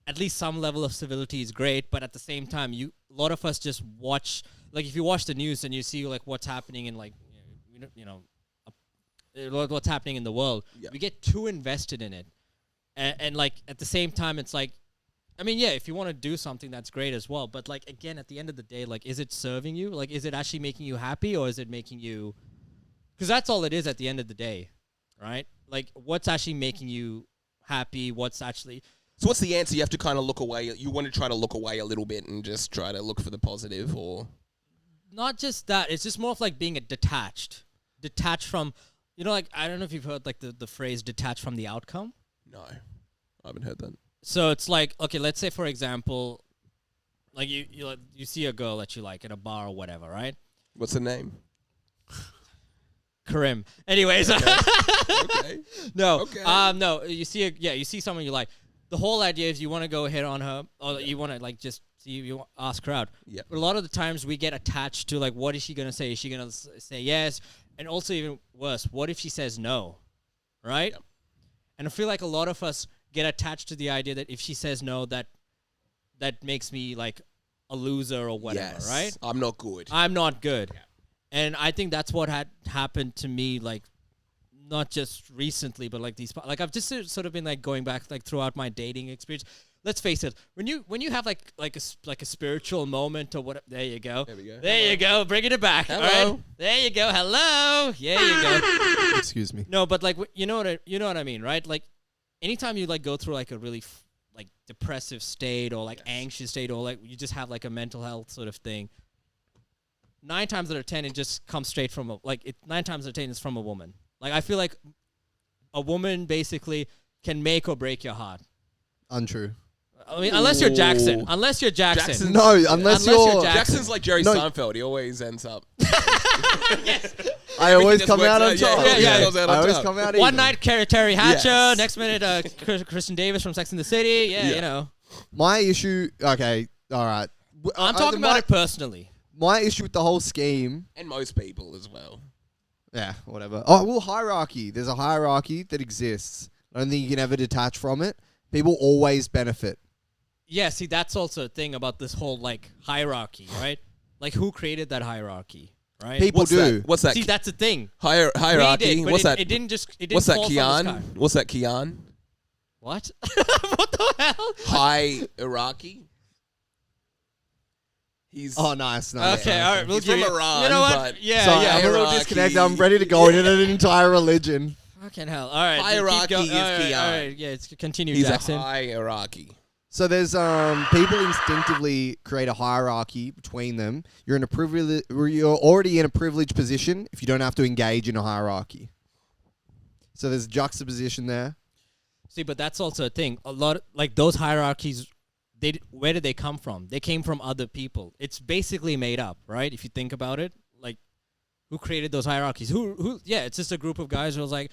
at least some level of civility is great, but at the same time, a lot of us just watch. Like if you watch the news and you see like what's happening in like, what's happening in the world, we get too invested in it. And like at the same time, it's like, I mean, yeah, if you want to do something, that's great as well. But like again, at the end of the day, like, is it serving you? Like, is it actually making you happy, or is it making you? Because that's all it is at the end of the day, right? Like, what's actually making you happy? What's actually? So what's the answer? You have to kind of look away. You want to try to look away a little bit and just try to look for the positive, or not just that. It's just more of like being detached from. You know, like I don't know if you've heard like the phrase "detached from the outcome." No, I haven't heard that. So it's like, okay, let's say for example, like you see a girl that you like at a bar or whatever, right? What's the name? Karim. Anyways, Okay. no, Okay. no. You see someone you like. The whole idea is you want to go hit on her, or you want to like just see you ask her out. Yeah. But a lot of the times we get attached to like, what is she gonna say? Is she gonna say yes? And also even worse, what if she says no? Right? Yep. And I feel like a lot of us get attached to the idea that if she says no, that makes me like a loser or whatever, Yes. right? I'm not good. I'm not good. Yeah. And I think that's what had happened to me, like, not just recently, but like I've just sort of been like going back like throughout my dating experience. Let's face it, when you have like a spiritual moment or what, there you go. There we go. There you go, bringing it back. Hello. All right? There you go. Hello. There you go. Excuse me. No, but like you know what I mean, right? Like anytime you like go through like a really like depressive state or like anxious state or like you just have like a mental health sort of thing, 9 times out of 10 it just comes straight from 9 times out of 10 it's from a woman. Like I feel like a woman basically can make or break your heart. Untrue. I mean, unless you're Jackson. Unless you're Jackson. Jackson's- No, unless you're. Jackson's like Jerry No. Seinfeld. He always ends up. Yes. I always just come works out on out, yeah, top. yeah, yeah, he goes out on I always top. come out One even. night Terry Hatcher. Yes. Next minute Kristen Davis from Sex and the City. Yeah, Yeah. you know. My issue. Okay, all right. I'm talking about it personally. My issue with the whole scheme. And most people as well. Yeah, whatever. Oh, well, hierarchy. There's a hierarchy that exists. I don't think you can ever detach from it. People always benefit. Yeah, see, that's also a thing about this whole like hierarchy, right? Like, who created that hierarchy, right? People What's do. that? What's that? See, that's the thing. Hierarchy. We did, but What's that? It didn't just. It didn't What's that, fall from the sky. Kian? What's that, Kian? What? What the hell? Hierarchy. He's Oh, nice. Okay, all right. We'll He's give from you. Iran, You know what? but- Yeah, Sorry, yeah. I'm a little hierarchy. disconnected. I'm ready to go into an entire religion. Fucking hell. All right. Hierarchy keep is all right, beyond. all right. Yeah, it's continue, He's Jackson. a hierarchy. So there's people instinctively create a hierarchy between them. You're already in a privileged position if you don't have to engage in a hierarchy. So there's juxtaposition there. See, but that's also a thing. A lot of, like those hierarchies, where did they come from? They came from other people. It's basically made up, right? If you think about it, like who created those hierarchies? Who? Yeah, it's just a group of guys who was like,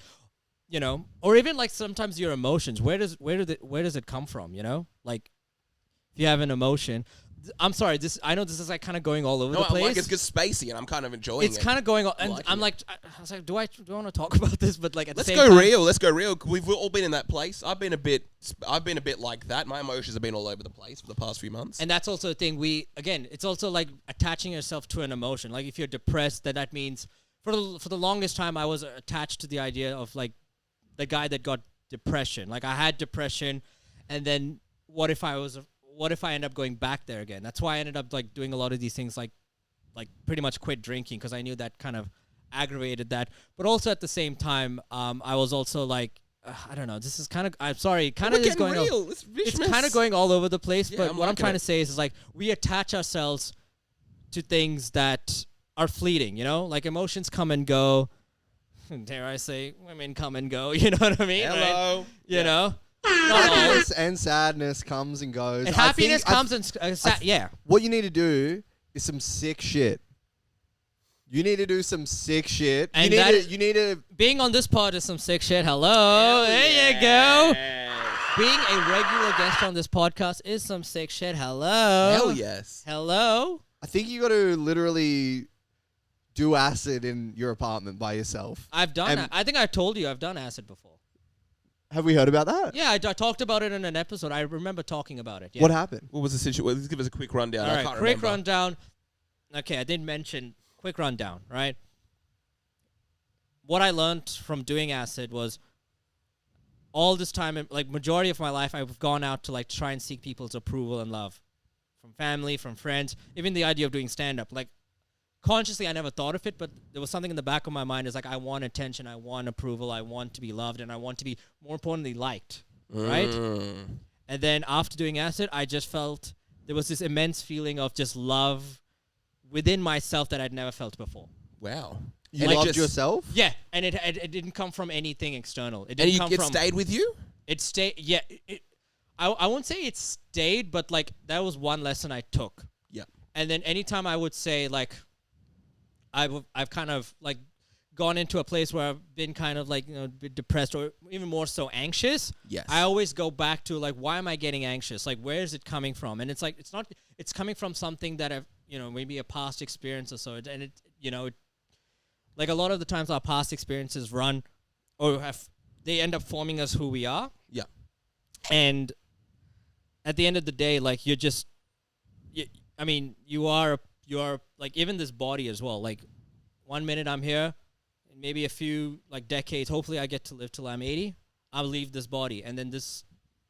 you know, or even like sometimes your emotions. Where does it come from? You know, like if you have an emotion. I'm sorry. I know this is like kind of going all over the place. Like it's just spacey, and I'm kind of enjoying it. It's kind of going on, and liking I'm it. like, I was like, do I want to talk about this? But like at Let's the same go time, real. Let's go real. We've all been in that place. I've been a bit like that. My emotions have been all over the place for the past few months. And that's also a thing. It's also like attaching yourself to an emotion. Like if you're depressed, that means for the longest time I was attached to the idea of like the guy that got depression. Like I had depression, and then what if I end up going back there again? That's why I ended up like doing a lot of these things, like pretty much quit drinking because I knew that kind of aggravated that. But also at the same time, I was also like, I don't know. This is kind of. I'm sorry. Kind of is going. real. It's kind of going all over the place. Yeah, but I'm what I'm liking trying it. to say is like we attach ourselves to things that are fleeting. You know, like emotions come and go. Dare I say, women come and go. You know what I mean? Hello. Right? You know. Not all. Happiness and sadness comes and goes. And I happiness think- comes and yeah. What you need to do is some sick shit. You need to do some sick shit. And You need to. Being on this pod is some sick shit. Hello. There you go. Being a regular guest on this podcast is some sick shit. Hello. Hell yes. Hello. I think you got to literally do acid in your apartment by yourself. I've done And- that. I think I told you I've done acid before. Have we heard about that? Yeah, I talked about it in an episode. I remember talking about it. Yeah. What happened? What was the situation? Let's give us a quick rundown. All I right, can't quick remember. rundown. Okay, I did mention quick rundown, right? What I learned from doing acid was all this time, like majority of my life, I've gone out to like try and seek people's approval and love from family, from friends, even the idea of doing stand-up. Like consciously, I never thought of it, but there was something in the back of my mind is like, I want attention, I want approval, I want to be loved, and I want to be, more importantly, liked, right? And then after doing acid, I just felt there was this immense feeling of just love within myself that I'd never felt before. Wow. You And it loved just- yourself? Yeah, and it didn't come from anything external. It And didn't come it from. stayed with you? It stayed. Yeah, I won't say it stayed, but like that was one lesson I took. Yeah. And then anytime I would say like, I've kind of like gone into a place where I've been kind of like, a bit depressed or even more so anxious, Yes. I always go back to like, why am I getting anxious? Like, where is it coming from? And it's like, it's coming from something that I've, maybe a past experience or so. Like a lot of the times our past experiences they end up forming us who we are. Yeah. And at the end of the day, like you are like even this body as well. Like 1 minute I'm here, and maybe a few like decades. Hopefully, I get to live till I'm 80. I'll leave this body, and then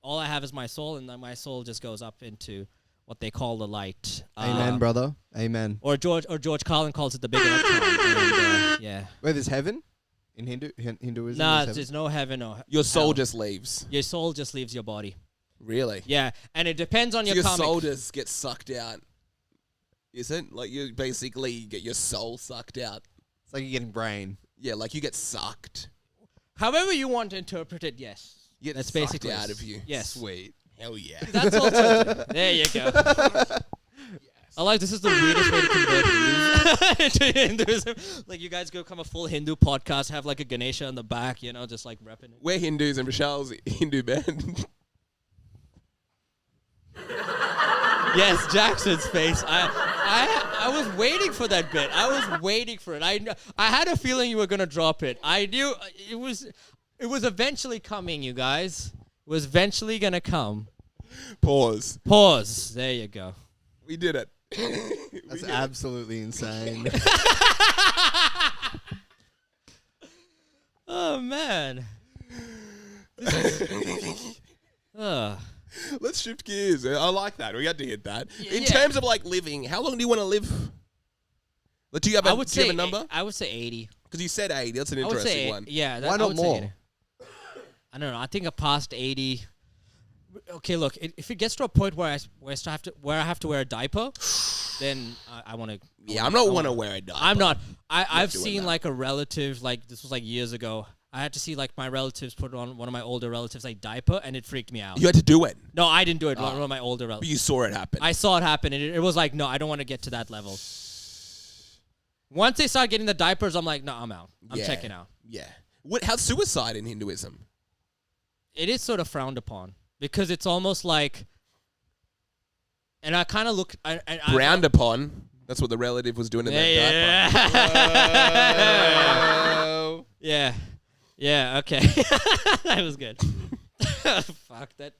all I have is my soul, and then my soul just goes up into what they call the light. Amen, brother. Amen. Or George Carlin calls it the big electron. And, yeah. Where there's heaven in Hinduism. Nah, there's no heaven or Your soul hell. just leaves. Your soul just leaves your body. Really? Yeah, and it depends on So your your karmic. soul just gets sucked out. Is it? Like you basically get your soul sucked out. It's like you're getting brain. Yeah, like you get sucked. However you want to interpret it, yes. You get That's sucked basically out of you. Yes. Sweet. Hell yeah. That's also there you go. I like this is the weirdest way to convert Hindus into Hinduism. Like you guys go become a full Hindu podcast, have like a Ganesha in the back, just like repping it. We're Hindus and Vishaal's Hindu band. Yes, Jackson's face. I was waiting for that bit. I was waiting for it. I had a feeling you were gonna drop it. I knew it was eventually coming, you guys. It was eventually gonna come. Pause. There you go. We did it. That's absolutely insane. Oh man. Let's shift gears. I like that. We had to hit that. In Yeah. terms of like living, how long do you want to live? Like, do you have a number? I would say 80. Because you said 80. That's an I would interesting say one. yeah. Why I not would say more? 80. I don't know. I think past 80. Okay, look. If it gets to a point where I have to wear a diaper, then I want to. Yeah, I'm not want to wear a diaper. I'm not. I've doing seen that. like a relative. Like this was like years ago. I had to see like my relatives put on one of my older relatives like diaper, and it freaked me out. You had to do it. No, I didn't do it. One of my older But relatives. you saw it happen. I saw it happen, and it was like, no, I don't want to get to that level. Once they start getting the diapers, I'm like, no, I'm out. I'm checking out. Yeah. How's suicide in Hinduism? It is sort of frowned upon because it's almost like, and I kind of look. Frowned upon. That's what the relative was doing in that diaper. Yeah. Yeah, okay. That was good. Fuck that.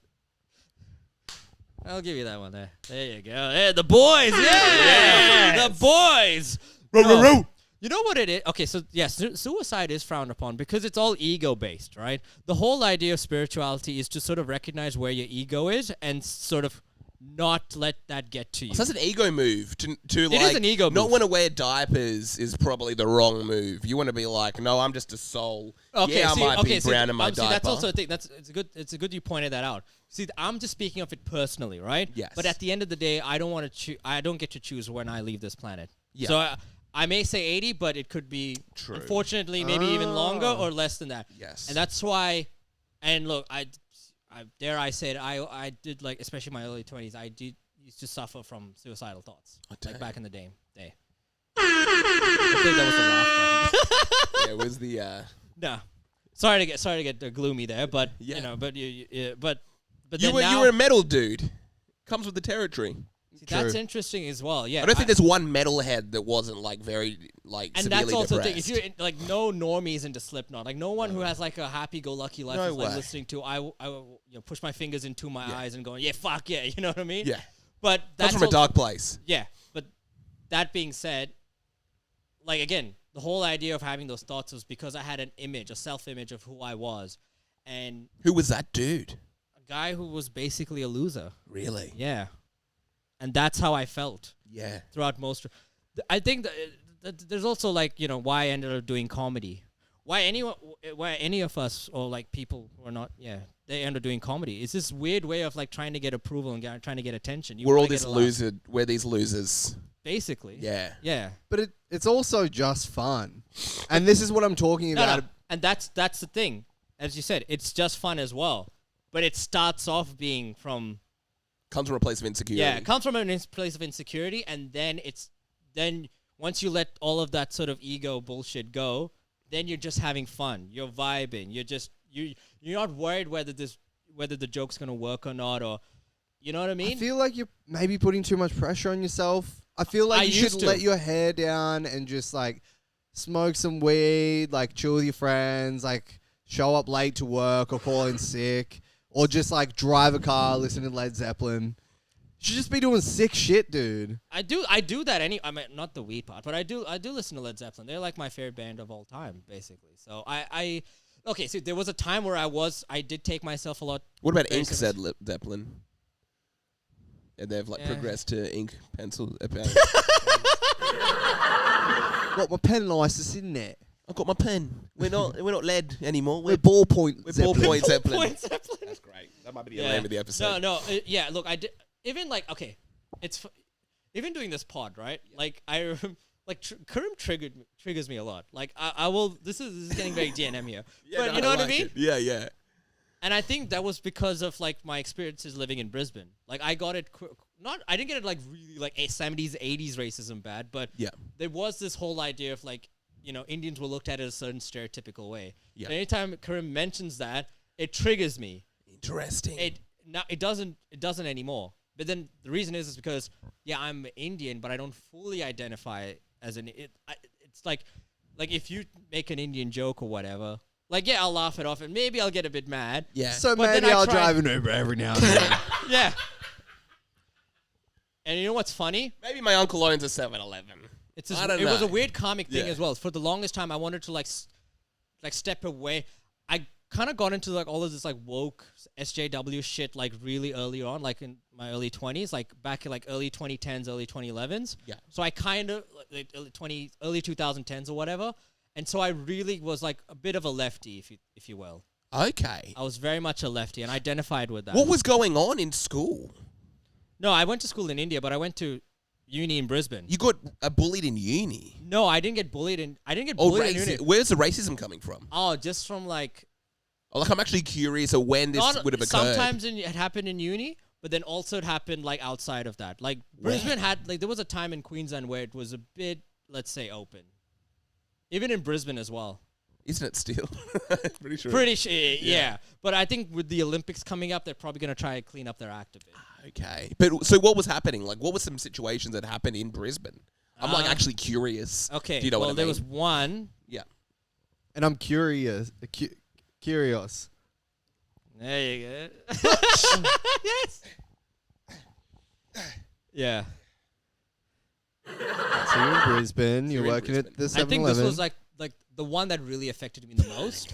I'll give you that one there. There you go. Hey, the boys. Yeah. Yes. The boys. No. You know what it is? Okay, so yes, suicide is frowned upon because it's all ego-based, right? The whole idea of spirituality is to sort of recognize where your ego is and sort of not let that get to you. So that's an ego move. To It like, is an ego not move. want to wear diapers is probably the wrong move. You want to be like, no, I'm just a soul. Okay, yeah, see, I might be see, brown in my see, diaper. that's also a thing. It's a good you pointed that out. See, I'm just speaking of it personally, right? Yes. But at the end of the day, I don't want to I don't get to choose when I leave this planet. Yeah. So I may say 80, but it could be unfortunately maybe even longer or less than that. Yes. And that's why. And look, I dare I say it, I did like especially my early 20s. I did used to suffer from suicidal thoughts like back in the day. I think that was the laugh button. Yeah, it was the. No, sorry to get gloomy there, but Yeah. you know, but but You then were now, you were a metal dude. Comes with the territory. see, that's interesting as well. Yeah, I don't think there's one metalhead that wasn't like very like and severely that's also the depressed. thing. If you're like no normies into Slipknot, like no one who has like a happy-go-lucky life No is like way. listening to push my fingers into my eyes and going fuck yeah, you know what I mean? Yeah, But that's comes from a also- dark place. Yeah, but that being said, like again, the whole idea of having those thoughts was because I had an image, a self-image of who I was, and Who was that dude? a guy who was basically a loser. Really? Yeah, and that's how I felt Yeah. throughout most. I think that there's also like why I ended up doing comedy. Why any of us or like people who are not they end up doing comedy. It's this weird way of like trying to get approval and trying to get attention. You We're wanna all get this a laugh, loser. We're these losers. basically. Yeah. Yeah. But it's also just fun. And this is what I'm talking No, about. no. And that's the thing. As you said, it's just fun as well. But it starts off being from Comes from a place of insecurity. it comes from a place of insecurity, and then once you let all of that sort of ego bullshit go, then you're just having fun. You're vibing. You're not worried whether the joke's gonna work or not, or you know what I mean? I feel like you're maybe putting too much pressure on yourself. I feel like you should let your hair down and just like smoke some weed, like chill with your friends, like show up late to work or call in sick, or just like drive a car, listen to Led Zeppelin. You should just be doing sick shit, dude. I do that I mean, not the weed part, but I do listen to Led Zeppelin. They're like my favorite band of all time, basically. So okay, so there was a time where I did take myself a lot. What about Ink said Zeppelin? And they've like progressed to ink pencil. Got my pen license in there. I've got my pen. We're not lead anymore. We're ballpoint. We're ballpoint Zeppelin. Ballpoint Zeppelin. That's great. That might be the name of the episode. Yeah. Look, I did even like okay, even doing this pod, right? Like Karim triggers me a lot. Like I will. This is getting very DNM here. But you know what I mean? Yeah. And I think that was because of like my experiences living in Brisbane. Like I got it I didn't get it like really like 70s, 80s racism bad, but there was this whole idea of like, you know, Indians were looked at in a certain stereotypical way. Yeah. So anytime Karim mentions that, it triggers me. Interesting. It doesn't anymore. But then the reason is because I'm Indian, but I don't fully identify as it's like if you make an Indian joke or whatever, like, I'll laugh it off, and maybe I'll get a bit mad. Yeah. So but maybe I'll drive an Uber every now and then. Yeah. And you know what's funny? Maybe my uncle owns a 7-Eleven. It was a weird comic thing as well. For the longest time, I wanted to, like step away. I kind of got into, like, all of this, like, woke SJW shit, like, really early on, like, in my early 20s, like, back in, like, early 2010s, early 2011s. Yeah. So I kind of, like, early 2010s or whatever. And so I really was like a bit of a lefty, if you will. Okay. I was very much a lefty and identified with that. What was going on in school? No, I went to school in India, but I went to uni in Brisbane. You got bullied in uni? No, I didn't get bullied in uni. Where's the racism coming from? Oh, just from like... I'm actually curious of when this would have occurred. Sometimes it happened in uni, but then also it happened like outside of that. Like Brisbane had... Like there was a time in Queensland where it was a bit, let's say, open. Even in Brisbane as well. Isn't it still? Pretty sure, yeah. But I think with the Olympics coming up, they're probably going to try and clean up their act a bit. Okay. But so what was happening? Like, what were some situations that happened in Brisbane? I'm like actually curious. Okay. Do you know what I mean? There was one. Yeah. And I'm curious. Curious. There you go. Yes. Yeah. So you're in Brisbane. You're working at the 7-Eleven. I think this was like the one that really affected me the most.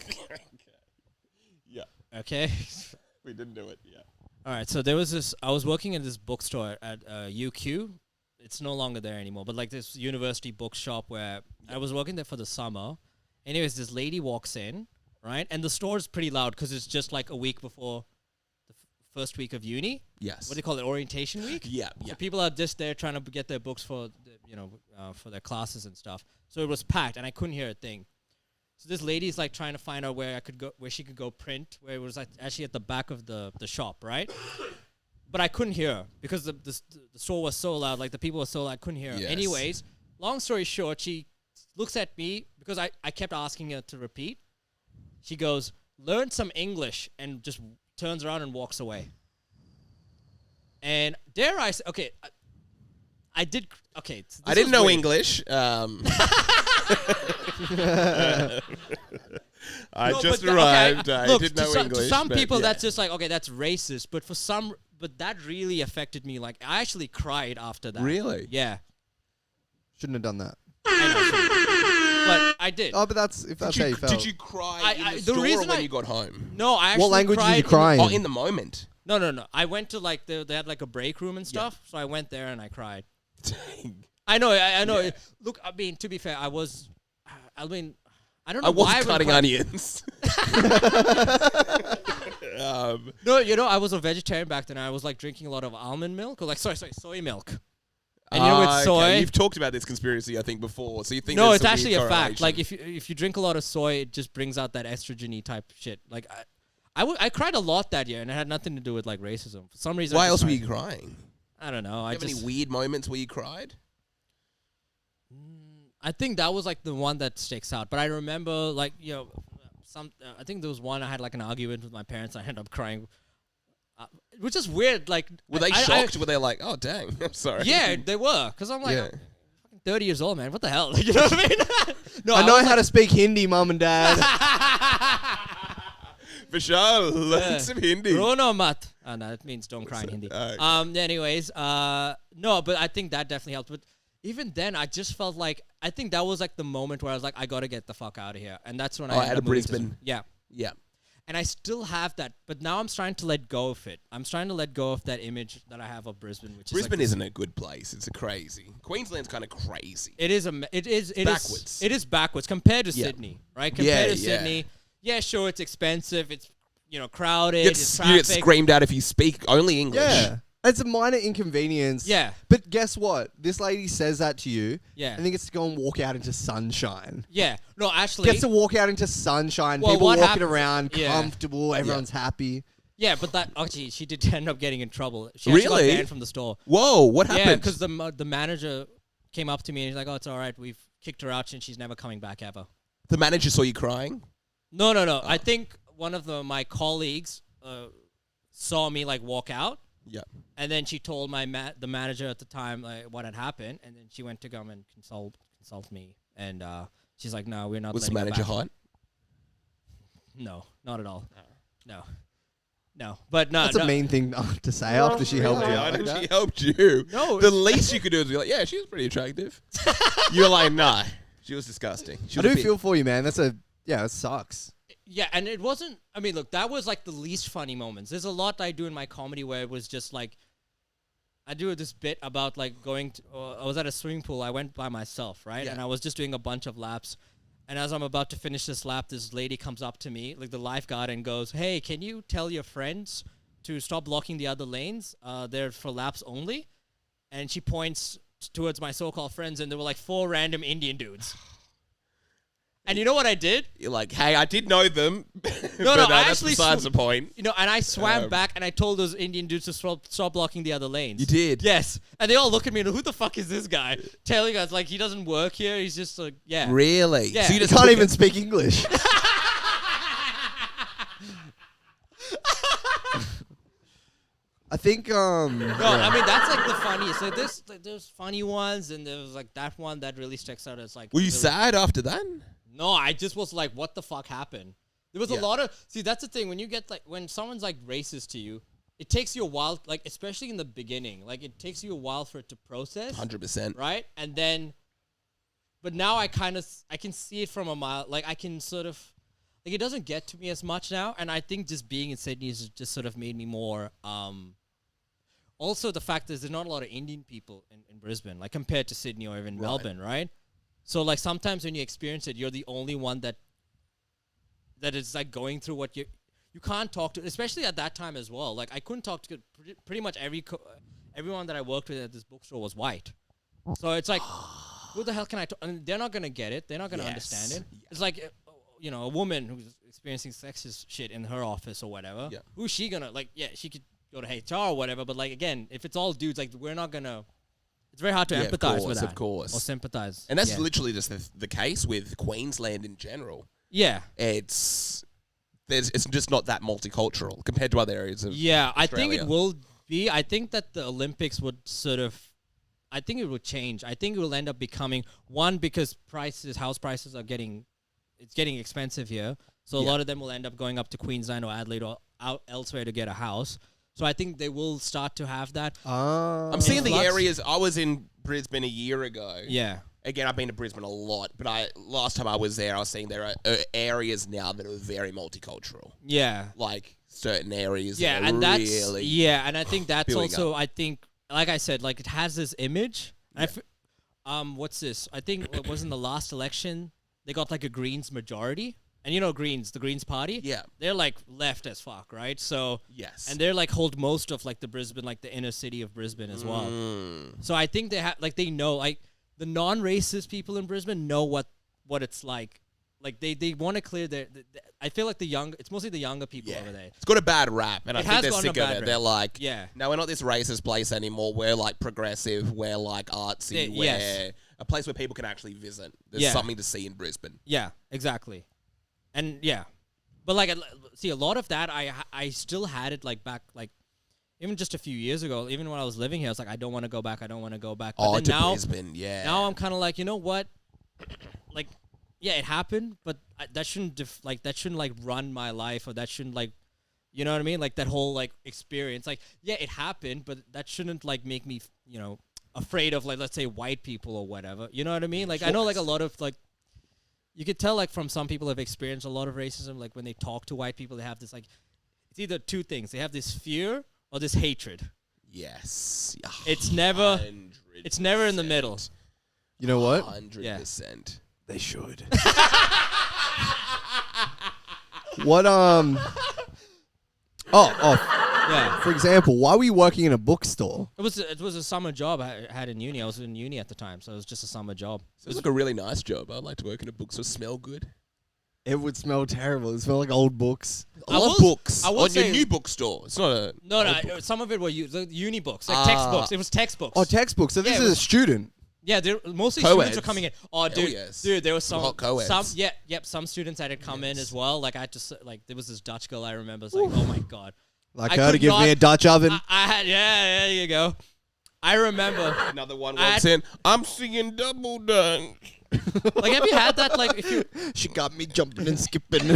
Yeah. Okay. We didn't do it. Yeah. All right. So there was this. I was working in this bookstore at UQ. It's no longer there anymore. But like this university bookshop where I was working there for the summer. Anyways, this lady walks in, right, and the store is pretty loud because it's just like a week before the first week of uni. Yes. What do they call it? Orientation week. Yeah. So people are just there trying to get their books for for their classes and stuff. So it was packed, and I couldn't hear a thing. So this lady's like trying to find out where she could go print, where it was like actually at the back of the shop, right? But I couldn't hear her because the store was so loud, like the people were so loud, I couldn't hear her. Yes. Anyways, long story short, she looks at me because I kept asking her to repeat. She goes, "Learn some English," and just turns around and walks away. And dare I say, okay, I did, okay. I didn't know English. I just arrived. I didn't know English. To some people, that's just like, okay, that's racist. But that really affected me. Like, I actually cried after that. Really? Yeah. Shouldn't have done that. I know, but I did. Oh, but that's how you felt. Did you cry in the store or when you got home? No, I actually What language did you cry in? Oh, in the moment. No. I went to like they had like a break room and stuff, so I went there and I cried. Dang. I know. Yeah. Look, I mean, to be fair, I don't know. I was cutting onions. No, I was a vegetarian back then. I was like drinking a lot of almond milk, or like soy milk. And with soy, okay. You've talked about this conspiracy, I think, before. So you think no, it's actually a fact. Like if you drink a lot of soy, it just brings out that estrogen-y type shit. Like I cried a lot that year, and it had nothing to do with like racism. For some reason, why else were you crying? I don't know. Do you have any weird moments where you cried? I think that was like the one that sticks out. But I remember like, I think there was one I had like an argument with my parents. I ended up crying, which is weird. Like, were they shocked? Were they like, oh dang, I'm sorry? Yeah, they were. Because I'm like, I'm fucking 30 years old, man. What the hell? You know what I mean? No, I know how to speak Hindi, mum and dad. Vishaal, learn some Hindi. Rono mat. Oh, no, that means don't cry in Hindi. Anyways, no, but I think that definitely helped. But even then, I just felt like, I think that was like the moment where I was like, I got to get the fuck out of here. And that's when I had a Brisbane. Yeah. Yeah. And I still have that, but now I'm trying to let go of it. I'm trying to let go of that image that I have of Brisbane, which Brisbane is isn't a good place. It's a crazy. Queensland's kind of crazy. It is backwards. It is backwards compared to Sydney, right? Compared to Sydney, sure, it's expensive. It's crowded. It's traffic. You get screamed at if you speak only English. Yeah. It's a minor inconvenience. Yeah. But guess what? This lady says that to you. Yeah. And then gets to go and walk out into sunshine. Yeah. No, actually. Gets to walk out into sunshine. Well, people what walking happens- around, comfortable. Everyone's happy. Yeah, but that actually she did end up getting in trouble. She actually got banned from the store. Whoa, what happened? Yeah, because the manager came up to me and he's like, "Oh, it's all right. We've kicked her out and she's never coming back ever." The manager saw you crying? No. I think one of my colleagues saw me like walk out. Yeah. And then she told the manager at the time like what had happened, and then she went to come and consult me, and she's like, "No, we're not." Was the manager hot? No, not at all. No. But no. That's a mean thing to say after she helped you. I out know like she that. helped you. No. The least you could do is be like, yeah, she was pretty attractive. You're like, nah, she was disgusting. I do feel for you, man. It sucks. Yeah, and it wasn't. I mean, look, that was like the least funny moments. There's a lot I do in my comedy where it was just like, I do this bit about like going to, I was at a swimming pool. I went by myself, right? Yeah. And I was just doing a bunch of laps. And as I'm about to finish this lap, this lady comes up to me, like the lifeguard, and goes, "Hey, can you tell your friends to stop blocking the other lanes? They're for laps only." And she points towards my so-called friends, and there were like 4 random Indian dudes. And you know what I did? You're like, hey, I did know them. No, I that's actually besides the point. And I swam back and I told those Indian dudes to stop blocking the other lanes. You did? Yes. And they all look at me and who the fuck is this guy? Telling us like he doesn't work here. He's just like, yeah. Really? Yeah. So You can't even speak English. I think No, I mean that's like the funniest. So there's funny ones, and there was like that one that really sticks out as like. Were you really sad after that? No, I just was like, what the fuck happened? There was a lot of that's the thing when you get like when someone's like racist to you, it takes you a while, like especially in the beginning, like it takes you a while for it to process. 100%. Right, and then, but now I can see it from a mile. Like I can sort of. Like it doesn't get to me as much now, and I think just being in Sydney has just sort of made me more. Also, the fact is there's not a lot of Indian people in Brisbane, like compared to Sydney or even Melbourne, right? So like sometimes when you experience it, you're the only one that is like going through what you can't talk to, especially at that time as well. Like I couldn't talk to pretty much everyone that I worked with at this bookstore was white, so it's like who the hell can I talk? And they're not gonna get it. They're not gonna understand it. Yeah. It's like. A woman who's experiencing sexist shit in her office or whatever. Yeah. Who's she gonna like? Yeah, she could go to HR or whatever. But like again, if it's all dudes, like we're not gonna. It's very hard to empathize with that. Of course, or sympathize. And that's literally just the case with Queensland in general. Yeah, it's just not that multicultural compared to other areas of Australia. I think it will be. I think that the Olympics would sort of. I think it will change. I think it will end up becoming one because house prices are getting. It's getting expensive here, so a lot of them will end up going up to Queensland or Adelaide or out elsewhere to get a house. So I think they will start to have that. I'm seeing the areas. I was in Brisbane a year ago. Yeah. Again, I've been to Brisbane a lot, but last time I was there, I was seeing there are areas now that are very multicultural. Yeah. Like certain areas. Yeah, and really and I think that's also up. I think like I said, like it has this image. Yeah. What's this? I think it was in the last election. They got like a Greens majority. And Greens, the Greens party? Yeah. They're like left as fuck, right? So yes. And they're like hold most of like the Brisbane, like the inner city of Brisbane as well. So I think they have like they know like the non-racist people in Brisbane know what it's like. Like they want to clear their I feel like it's mostly the younger people over there. It's got a bad rap, and I think they're sick of it. Rap. They're like, yeah, no, we're not this racist place anymore. We're like progressive. We're like artsy. We're a place where people can actually visit. There's something to see in Brisbane. Yeah, exactly. And yeah. But like, see, a lot of that, I still had it like back, like, even just a few years ago, even when I was living here, I was like, I don't want to go back. But To now, Brisbane, yeah. Now I'm kind of like, you know what? Like, yeah, it happened, but that shouldn't like run my life, or that shouldn't like, you know what I mean? Like that whole like experience. Like, yeah, it happened, but that shouldn't like make me, you know, afraid of like, let's say, white people or whatever. You know what I mean? Like, I know like a lot of like, you could tell like from some people have experienced a lot of racism. Like when they talk to white people, they have this like, it's either two things. They have this fear or this hatred. Yes. It's never 100%. in the middle. You know what? 100%. They should. What Yeah. For example, why were you working in a bookstore? It was a summer job I had in uni. I was in uni at the time, so it was just a summer job. It was like a really nice job. I'd like to work in a bookstore. Smell good. It would smell terrible. It smelled like old books. I love books. I will On your say- new bookstore. It's not a... No. Some of it were the uni books, like textbooks. It was textbooks. Oh, textbooks. So this Yeah, is a student. Yeah, mostly Co-eds. students were coming in. Oh, dude, yes. there was some Hot co-eds. some students that had come in as well. Like I just like there was this Dutch girl I remember. It's like, oh my god, Like I her to could give me not- a Dutch oven. I had there you go. I remember. Another one walks in. I'm seeing double dutch. Like, have you had that? Like, if you She got me jumping and skipping.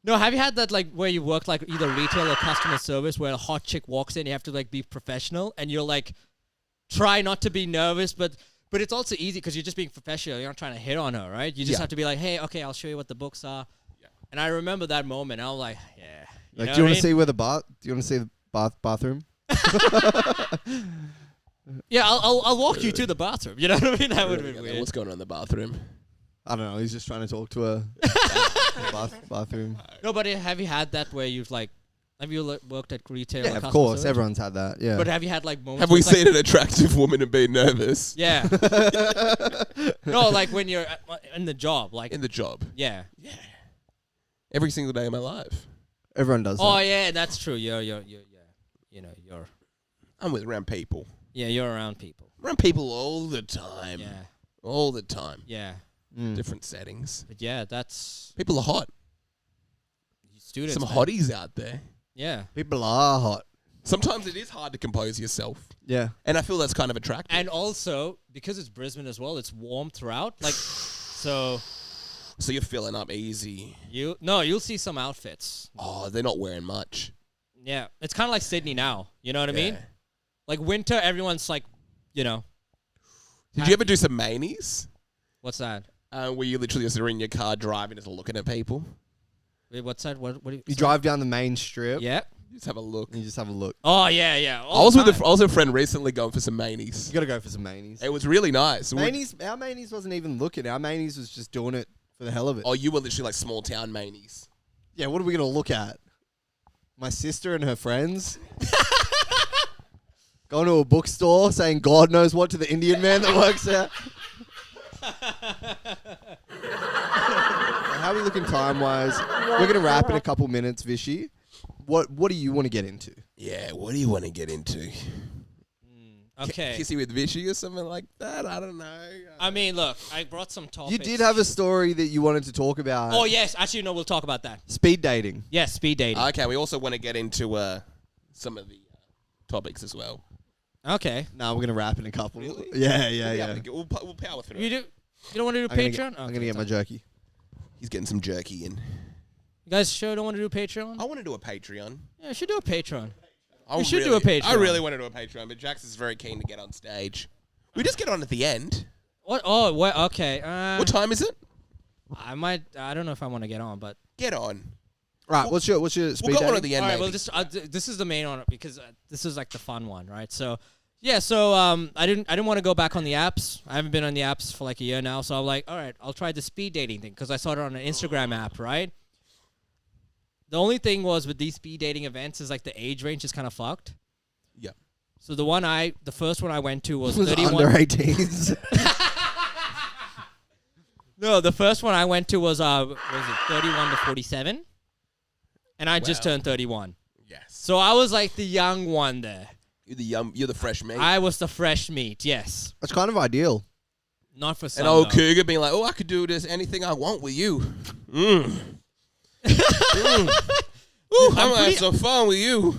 no, have you had that like where you work like either retail or customer service where a hot chick walks in, you have to like be professional and you're like try not to be nervous, but it's also easy because you're just being professional. You're not trying to hit on her, right? You just have to be like, hey, okay, I'll show you what the books are. Yeah. And I remember that moment. I was like, yeah. Like, do you want to see where the bath? Do you want to see the bathroom? Yeah, I'll walk you to the bathroom. You know what I mean? That would have been weird. What's going on in the bathroom? I don't know. He's just trying to talk to her. Bathroom. No, but have you had that where you've like, have you worked at retail? Yeah, or of customer course. service? Everyone's had that. Yeah. But have you had like moments? Have we where it's, seen an attractive woman and been nervous? Yeah. No, like when you're in the job, like In the job. yeah. Every single day of my life. Everyone does Oh that. yeah, that's true. You're I'm around people. you're around people. Around people all the time. Yeah, All the time. yeah. Mm. Different settings. But yeah, that's People are hot. students. Some man. hotties out there. Yeah, People are hot. Sometimes it is hard to compose yourself. Yeah. And I feel that's kind of attractive. and also because it's Brisbane as well, it's warm throughout. Like, so So you're filling up easy. you'll see some outfits. Oh, they're not wearing much. Yeah, it's kind of like Sydney now. You know what I mean? Yeah. Like winter, everyone's like, you know, Did you ever do some manies? what's that? Where you literally just are in your car driving, just looking at people? Wait, what's that? What do You drive down the main strip. Yeah. Just have a look. And you just have a look. Oh yeah. I was with a friend recently going for some manies. You got to go for some manies. It was really nice. Our manies wasn't even looking. Our manies was just doing it for the hell of it. Oh, you were literally like small town manies. Yeah, what are we going to look at? My sister and her friends? Going to a bookstore saying God knows what to the Indian man that works there? How are we looking time-wise? We're going to wrap in a couple minutes, Vishy. What do you want to get into? Yeah, what do you want to get into? Okay. Kissy with Vishy or something like that? I don't know. I mean, look, I brought some topics. You did have a story that you wanted to talk about. Oh yes, actually no, we'll talk about that. Speed dating. Yes, speed dating. Okay, we also want to get into some of the topics as well. Okay. No, we're going to wrap in a couple. Really? Yeah. We'll power through You it. do? You don't want to do I'm gonna Patreon? get- I'm going to get my jerky. He's getting some jerky in. You guys sure don't want to do Patreon? I want to do a Patreon. Yeah, we should do a Patreon. I We should do a Patreon. I really want to do a Patreon, but Jax is very keen to get on stage. We just get on at the end. What? Oh, what? Okay. What time is it? I don't know if I want to get on, but. Get on. Right, what's your speed We'll go on at dating? the end, All right. maybe. Well, this is the main on it because this is like the fun one, right? So. Yeah, so I didn't want to go back on the apps. I haven't been on the apps for like a year now, so I'm like, all right, I'll try the speed dating thing because I saw it on an Instagram app, right? The only thing was with these speed dating events is like the age range is kind of fucked. Yeah. So the first one I went to was Was 31. under 18s. No, the first one I went to was it 31 to 47, and I just Wow. turned 31. Yes. So I was like the young one there. You're the fresh meat. I was the fresh meat. Yes. That's kind of ideal. Not for some. An old though. cougar being like, "Oh, I could do this anything I want with you." Ooh, I'm gonna have some fun with you.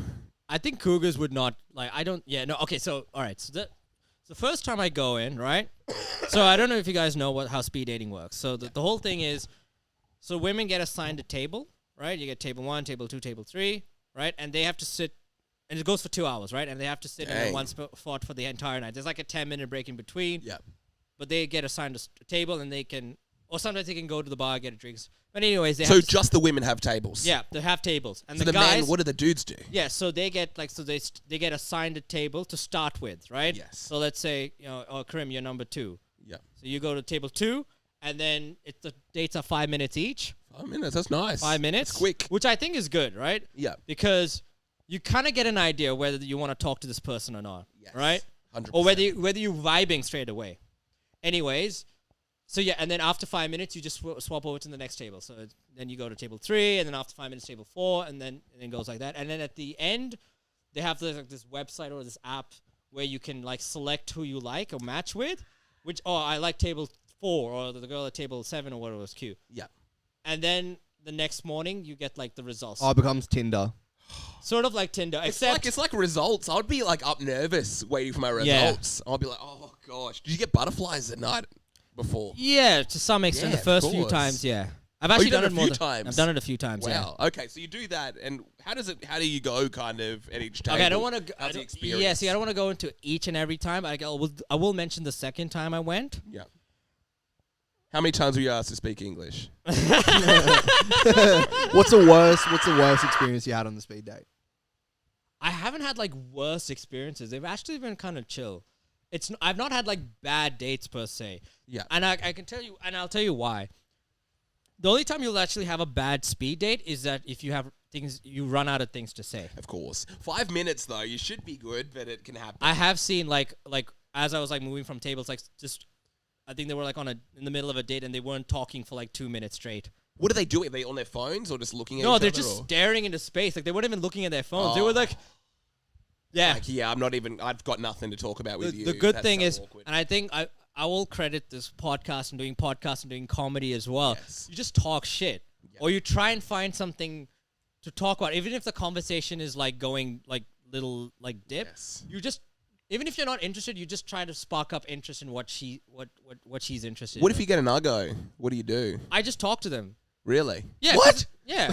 I think cougars would not like. I don't. Yeah. No. Okay. So all right. So the first time I go in, right? So I don't know if you guys know how speed dating works. So the whole thing is, so women get assigned a table, right? You get table 1, table 2, table 3, right? And they have to sit, and it goes for 2 hours, right? And they have to sit in one spot for the entire night. There's like a 10-minute break in between. Yeah. But they get assigned a table, and they can, or sometimes they can go to the bar, get a drinks. But anyways, they So have just the women have tables. yeah, they have tables, and So the guys. men, what do the dudes do? Yeah, so they get they get assigned a table to start with, right? Yes. So let's say Karim, you're number 2. Yeah. So you go to table 2, and then the dates are 5 minutes each. 5 minutes. That's nice. 5 minutes, That's quick. which I think is good, right? Yeah. Because you kind of get an idea whether you want to talk to this person or not, Yes. right? 100%. Or whether you're vibing straight away. Anyways, so yeah, and then after 5 minutes, you just swap over to the next table. So then you go to table 3, and then after 5 minutes, table 4, and then it goes like that. And then at the end, they have this website or this app where you can like select who you like or match with. Which I like table 4 or the girl at table 7 or whatever was cute. Yeah. And then the next morning, you get like the results. Oh, it becomes Tinder. Sort of like Tinder, except It's like results. I'd be like up nervous waiting for my Yeah. results. I'd be like, oh gosh, did you get butterflies at night before? yeah, to some extent, Yeah, the first of few course. times, yeah. I've actually you've done done it it a more few than- times. I've done it a few times. Wow. Okay, so you do that, and how do you go kind of at each table? Okay, I don't want to. How's the experience? Yeah, see, I don't want to go into each and every time. I will mention the second time I went. Yeah. How many times were you asked to speak English? What's the worst experience you had on the speed date? I haven't had like worse experiences. They've actually been kind of chill. I've not had like bad dates per se. Yeah. And I can tell you, and I'll tell you why. The only time you'll actually have a bad speed date is that if you run out of things to say. Of course. 5 minutes though, you should be good, but it can happen. I have seen like as I was like moving from tables, like just I think they were like in the middle of a date and they weren't talking for like 2 minutes straight. What do they do? Are they on their phones or just looking at each No, other? they're just or? staring into space. Like they weren't even looking at their phones. They were like, yeah. Like, yeah, I've got nothing to talk about with you. The good That's thing so is, awkward. and I think I will credit this podcast and doing podcasts and doing comedy as well. Yes. You just talk shit, Yeah. or you try and find something to talk about, even if the conversation is like going like little like dip. Yes. You just, even if you're not interested, you just try to spark up interest in what she's interested. What in. if you get an uggo? What do you do? I just talk to them. Really? Yeah. What? Yeah.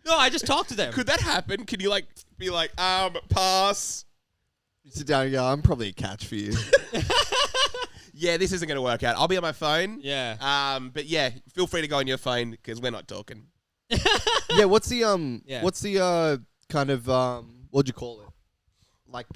No, I just talk to them. Could that happen? Can you like be like, pass? You sit down and go, I'm probably a catch for you. Yeah, this isn't going to work out. I'll be on my phone. Yeah. But yeah, feel free to go on your phone because we're not talking. Yeah, what's the Yeah. what's the kind of what'd you call it? Like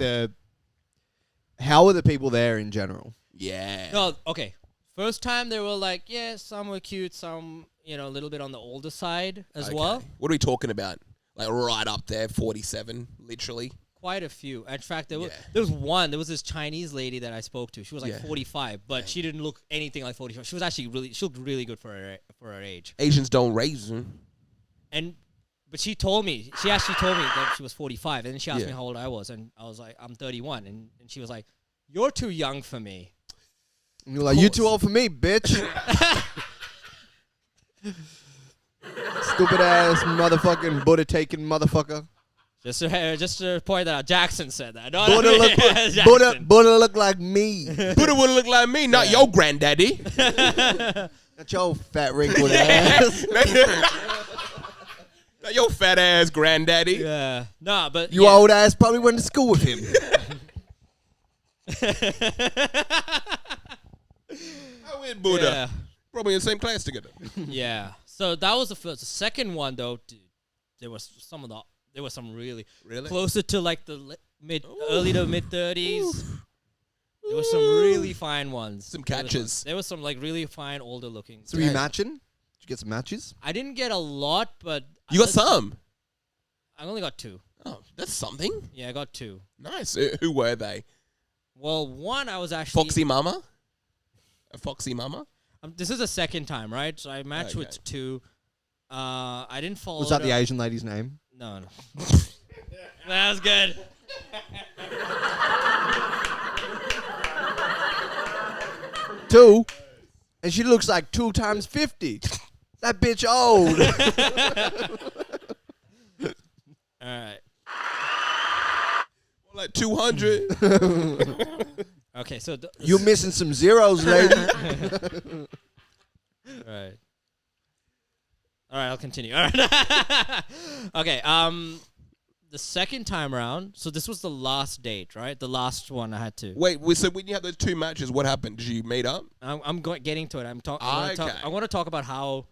how are the people there in general? Yeah. No, okay. First time they were like, yeah, some were cute, some, a little bit on the older side as Okay. well. What are we talking about? Like right up there, 47, literally. Quite a few. In fact, there Yeah. was this Chinese lady that I spoke to. She was like Yeah. 45, but she didn't look anything like 45. She was actually she looked really good for her age. Asians don't raise them. But she actually told me that she was 45, and then she asked Yeah. me how old I was, and I was like, I'm 31, and she was like, you're too young for me. And you're like, you too old for me, bitch. Stupid ass motherfucking Buddha taking motherfucker. Just to point that out, Jackson said that. No, Buddha look Jackson. Buddha look like me. Buddha would look like me, not your granddaddy. Not your fat wrinkled ass. Not your fat ass granddaddy. Yeah. Nah, but You old ass probably went to school with him. How is Buddha? Yeah. Probably in the same class together. Yeah. So that was the first. The second one though, dude, there was some really Really? closer to like the early to mid 30s. There were some really fine ones. Some catches. There was some like really fine older looking. So were you matching? Did you get some matches? I didn't get a lot, but You got some? I only got 2. Oh, that's something. Yeah, I got 2. Nice. Who were they? Well, one I was actually Foxy Mama? A Foxy Mama? this is the second time, right? So I matched Okay. with 2. I didn't follow. Was that the Asian lady's name? No, No. That was good. Two, and she looks like 2 times 50. That bitch old. All right. Like 200. Okay, so You're missing some zeros, lady. All right. All right, I'll continue. All right. Okay. The second time around. So this was the last date, right? The last one I had to. Wait, so when you had those 2 matches, what happened? Did you meet up? I'm getting to it. Okay. I want to talk about how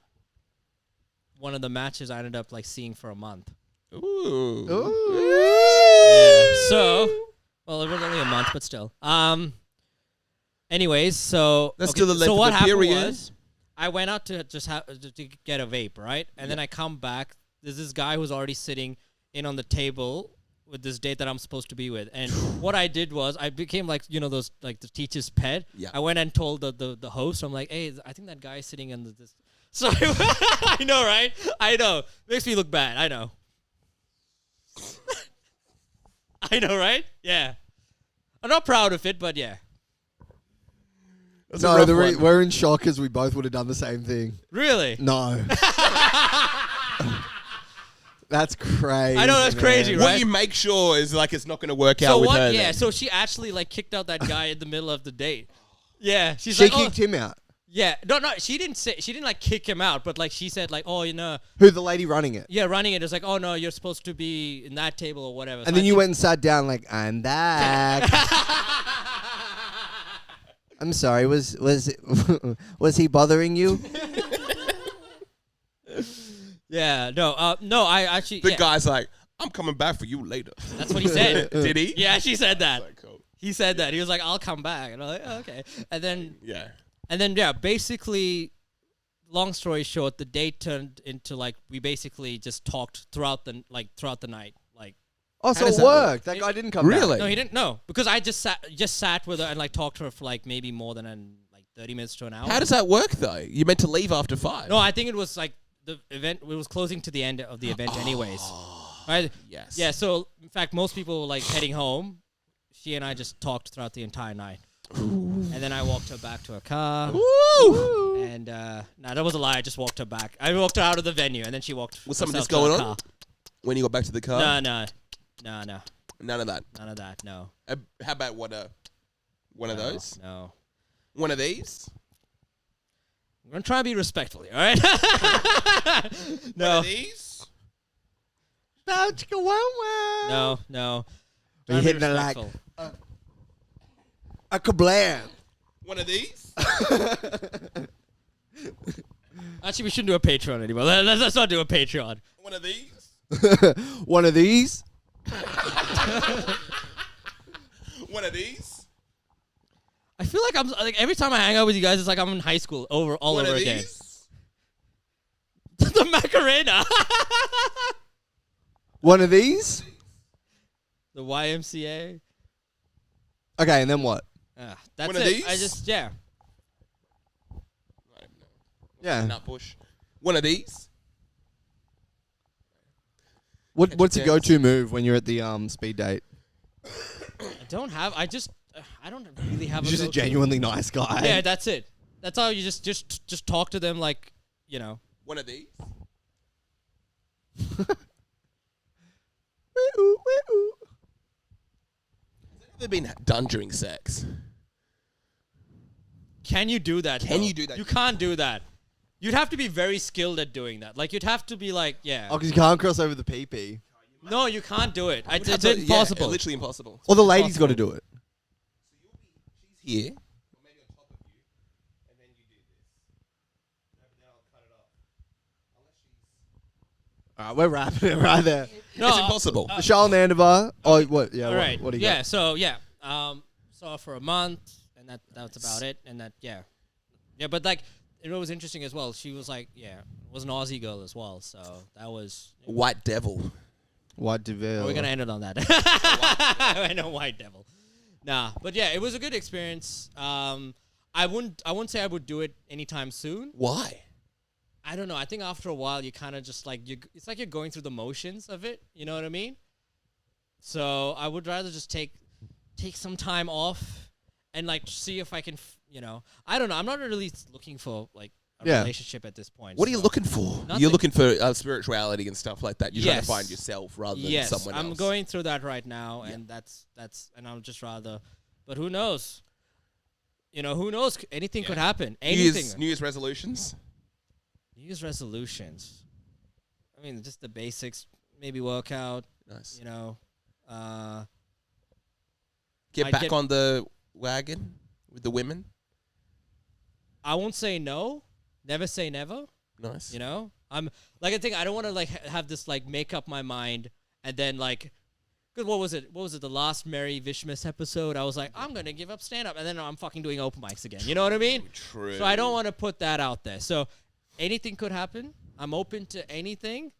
one of the matches I ended up like seeing for a month. Ooh. Yeah. So, well, it was only a month, but still. Anyways, so That's still the length so of what the happened period. was, I went out to just to get a vape, right? And then I come back. There's this guy who's already sitting in on the table with this date that I'm supposed to be with. And what I did was I became like, those like the teacher's pet. Yeah. I went and told the host, I'm like, hey, I think that guy is sitting in this. So I know, right? I know. Makes me look bad. I know. I know, right? Yeah. I'm not proud of it, but yeah. That's a rough one. We're in shock because we both would have done the same thing. Really? No. That's crazy. I know, that's crazy, right? What you make sure is like it's not going to work out So with what? her. Yeah. then. So she actually like kicked out that guy in the middle of the date. Yeah. She's She like, kicked him out. Yeah. No. She didn't like kick him out, but like she said like, oh, Who, the lady running it? yeah, running it is like, oh no, you're supposed to be in that table or whatever. And then you went and sat down like, I'm back. I'm sorry, was he bothering you? Yeah. No. No. I actually. The yeah, guy's like, I'm coming back for you later. That's what he said. Did he? Yeah. She said that. Like, cool. He said that. He was like, I'll come back, and I'm like, oh, okay. And then Yeah. basically, long story short, the date turned into like we basically just talked throughout the night. Like, Oh, so does it that worked. That guy didn't come back. Really? no, he didn't. No, because I just sat with her and like talked to her for like maybe more than like 30 minutes to an hour. How does that work though? You meant to leave after 5. No, I think it was like the event. It was closing to the end of the event, anyways. Right? Yes. Yeah. So in fact, most people were like heading home. She and I just talked throughout the entire night. And then I walked her back to her car. Woo! And that was a lie. I just walked her back. I walked her out of the venue, and then she walked. Was some of herself this to her going car. on when you got back to the car? No. None of that. None of that. No. How about one of those? No. One of these? I'm gonna try and be respectful, all right? No. One of these? No. You're Trying to be hitting it like respectful. a kablam. One of these? Actually, we shouldn't do a Patreon anymore. Let's not do a Patreon. One of these? One of these. One of these? I feel like I'm like every time I hang out with you guys, it's like I'm in high school all One over of again. these? The Macarena. One of these. The YMCA. Okay, and then what? That's One of it. these? I just yeah. Yeah. Nut bush. One of these? What's your go-to move when you're at the speed date? I don't really have. You're just a genuinely nice guy. Yeah, that's it. That's how you just talk to them like, One of these? Has it ever been done during sex? Can you do that? Can though? you do that? You can't do that. You'd have to be very skilled at doing that. Like you'd have to be like, yeah. Oh, because you can't cross over the pee-pee. No, you can't do it. It's Yeah, impossible. literally impossible. Or the lady's got to do it. She's here. Or maybe on top of you. And then you do this. And then I'll cut it off. Unless she's... All right, we're wrapping it right there. No, it's impossible. Vishaal Nandavar. Oh, what? Yeah, all right. what do you yeah. got? So yeah. Saw for a month, and that's about it. And that yeah. But like, it was interesting as well. She was like, was an Aussie girl as well. So that was White devil. White Deville. We're gonna end it on that. I know, White Devil. Nah, but yeah, it was a good experience. I wouldn't say I would do it anytime soon. Why? I don't know. I think after a while, you kind of just like it's like you're going through the motions of it. You know what I mean? So I would rather just take some time off and like see if I can, I don't know. I'm not really looking for like a relationship at this point. What are you looking for? Nothing. You're looking for spirituality and stuff like that. You're trying to find yourself rather than someone else. I'm going through that right now, and that's and I'm just rather. But who knows? Who knows? Anything could happen. Anything. New Year's resolutions. New Year's resolutions. I mean, just the basics. Maybe workout. Nice. Get back on the wagon with the women. I won't say no. Never say never. Nice. I'm like I think I don't want to like have this like make up my mind and then like. Cause what was it? The last Merry Vishmas episode? I was like, I'm gonna give up stand up, and then I'm fucking doing open mics again. You know what I mean? True. So I don't want to put that out there. So anything could happen. I'm open to anything.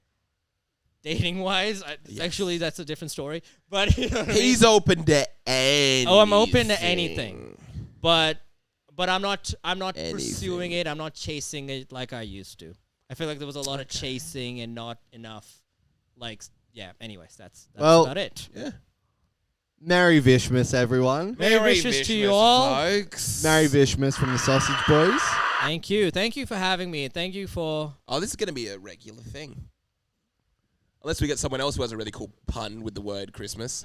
Dating wise, actually that's a different story. But you know what he's open to anything. Oh, I'm open to anything. But I'm not pursuing it. I'm not chasing it like I used to. I feel like there was a lot of chasing and not enough like. Yeah, anyways, that's about it. Yeah. Merry Vishmas, everyone. Merry Vishmas to you all. Folks. Merry Vishmas from the Sausage Boys. Thank you. Thank you for having me. Thank you for... Oh, this is going to be a regular thing. Unless we get someone else who has a really cool pun with the word Christmas.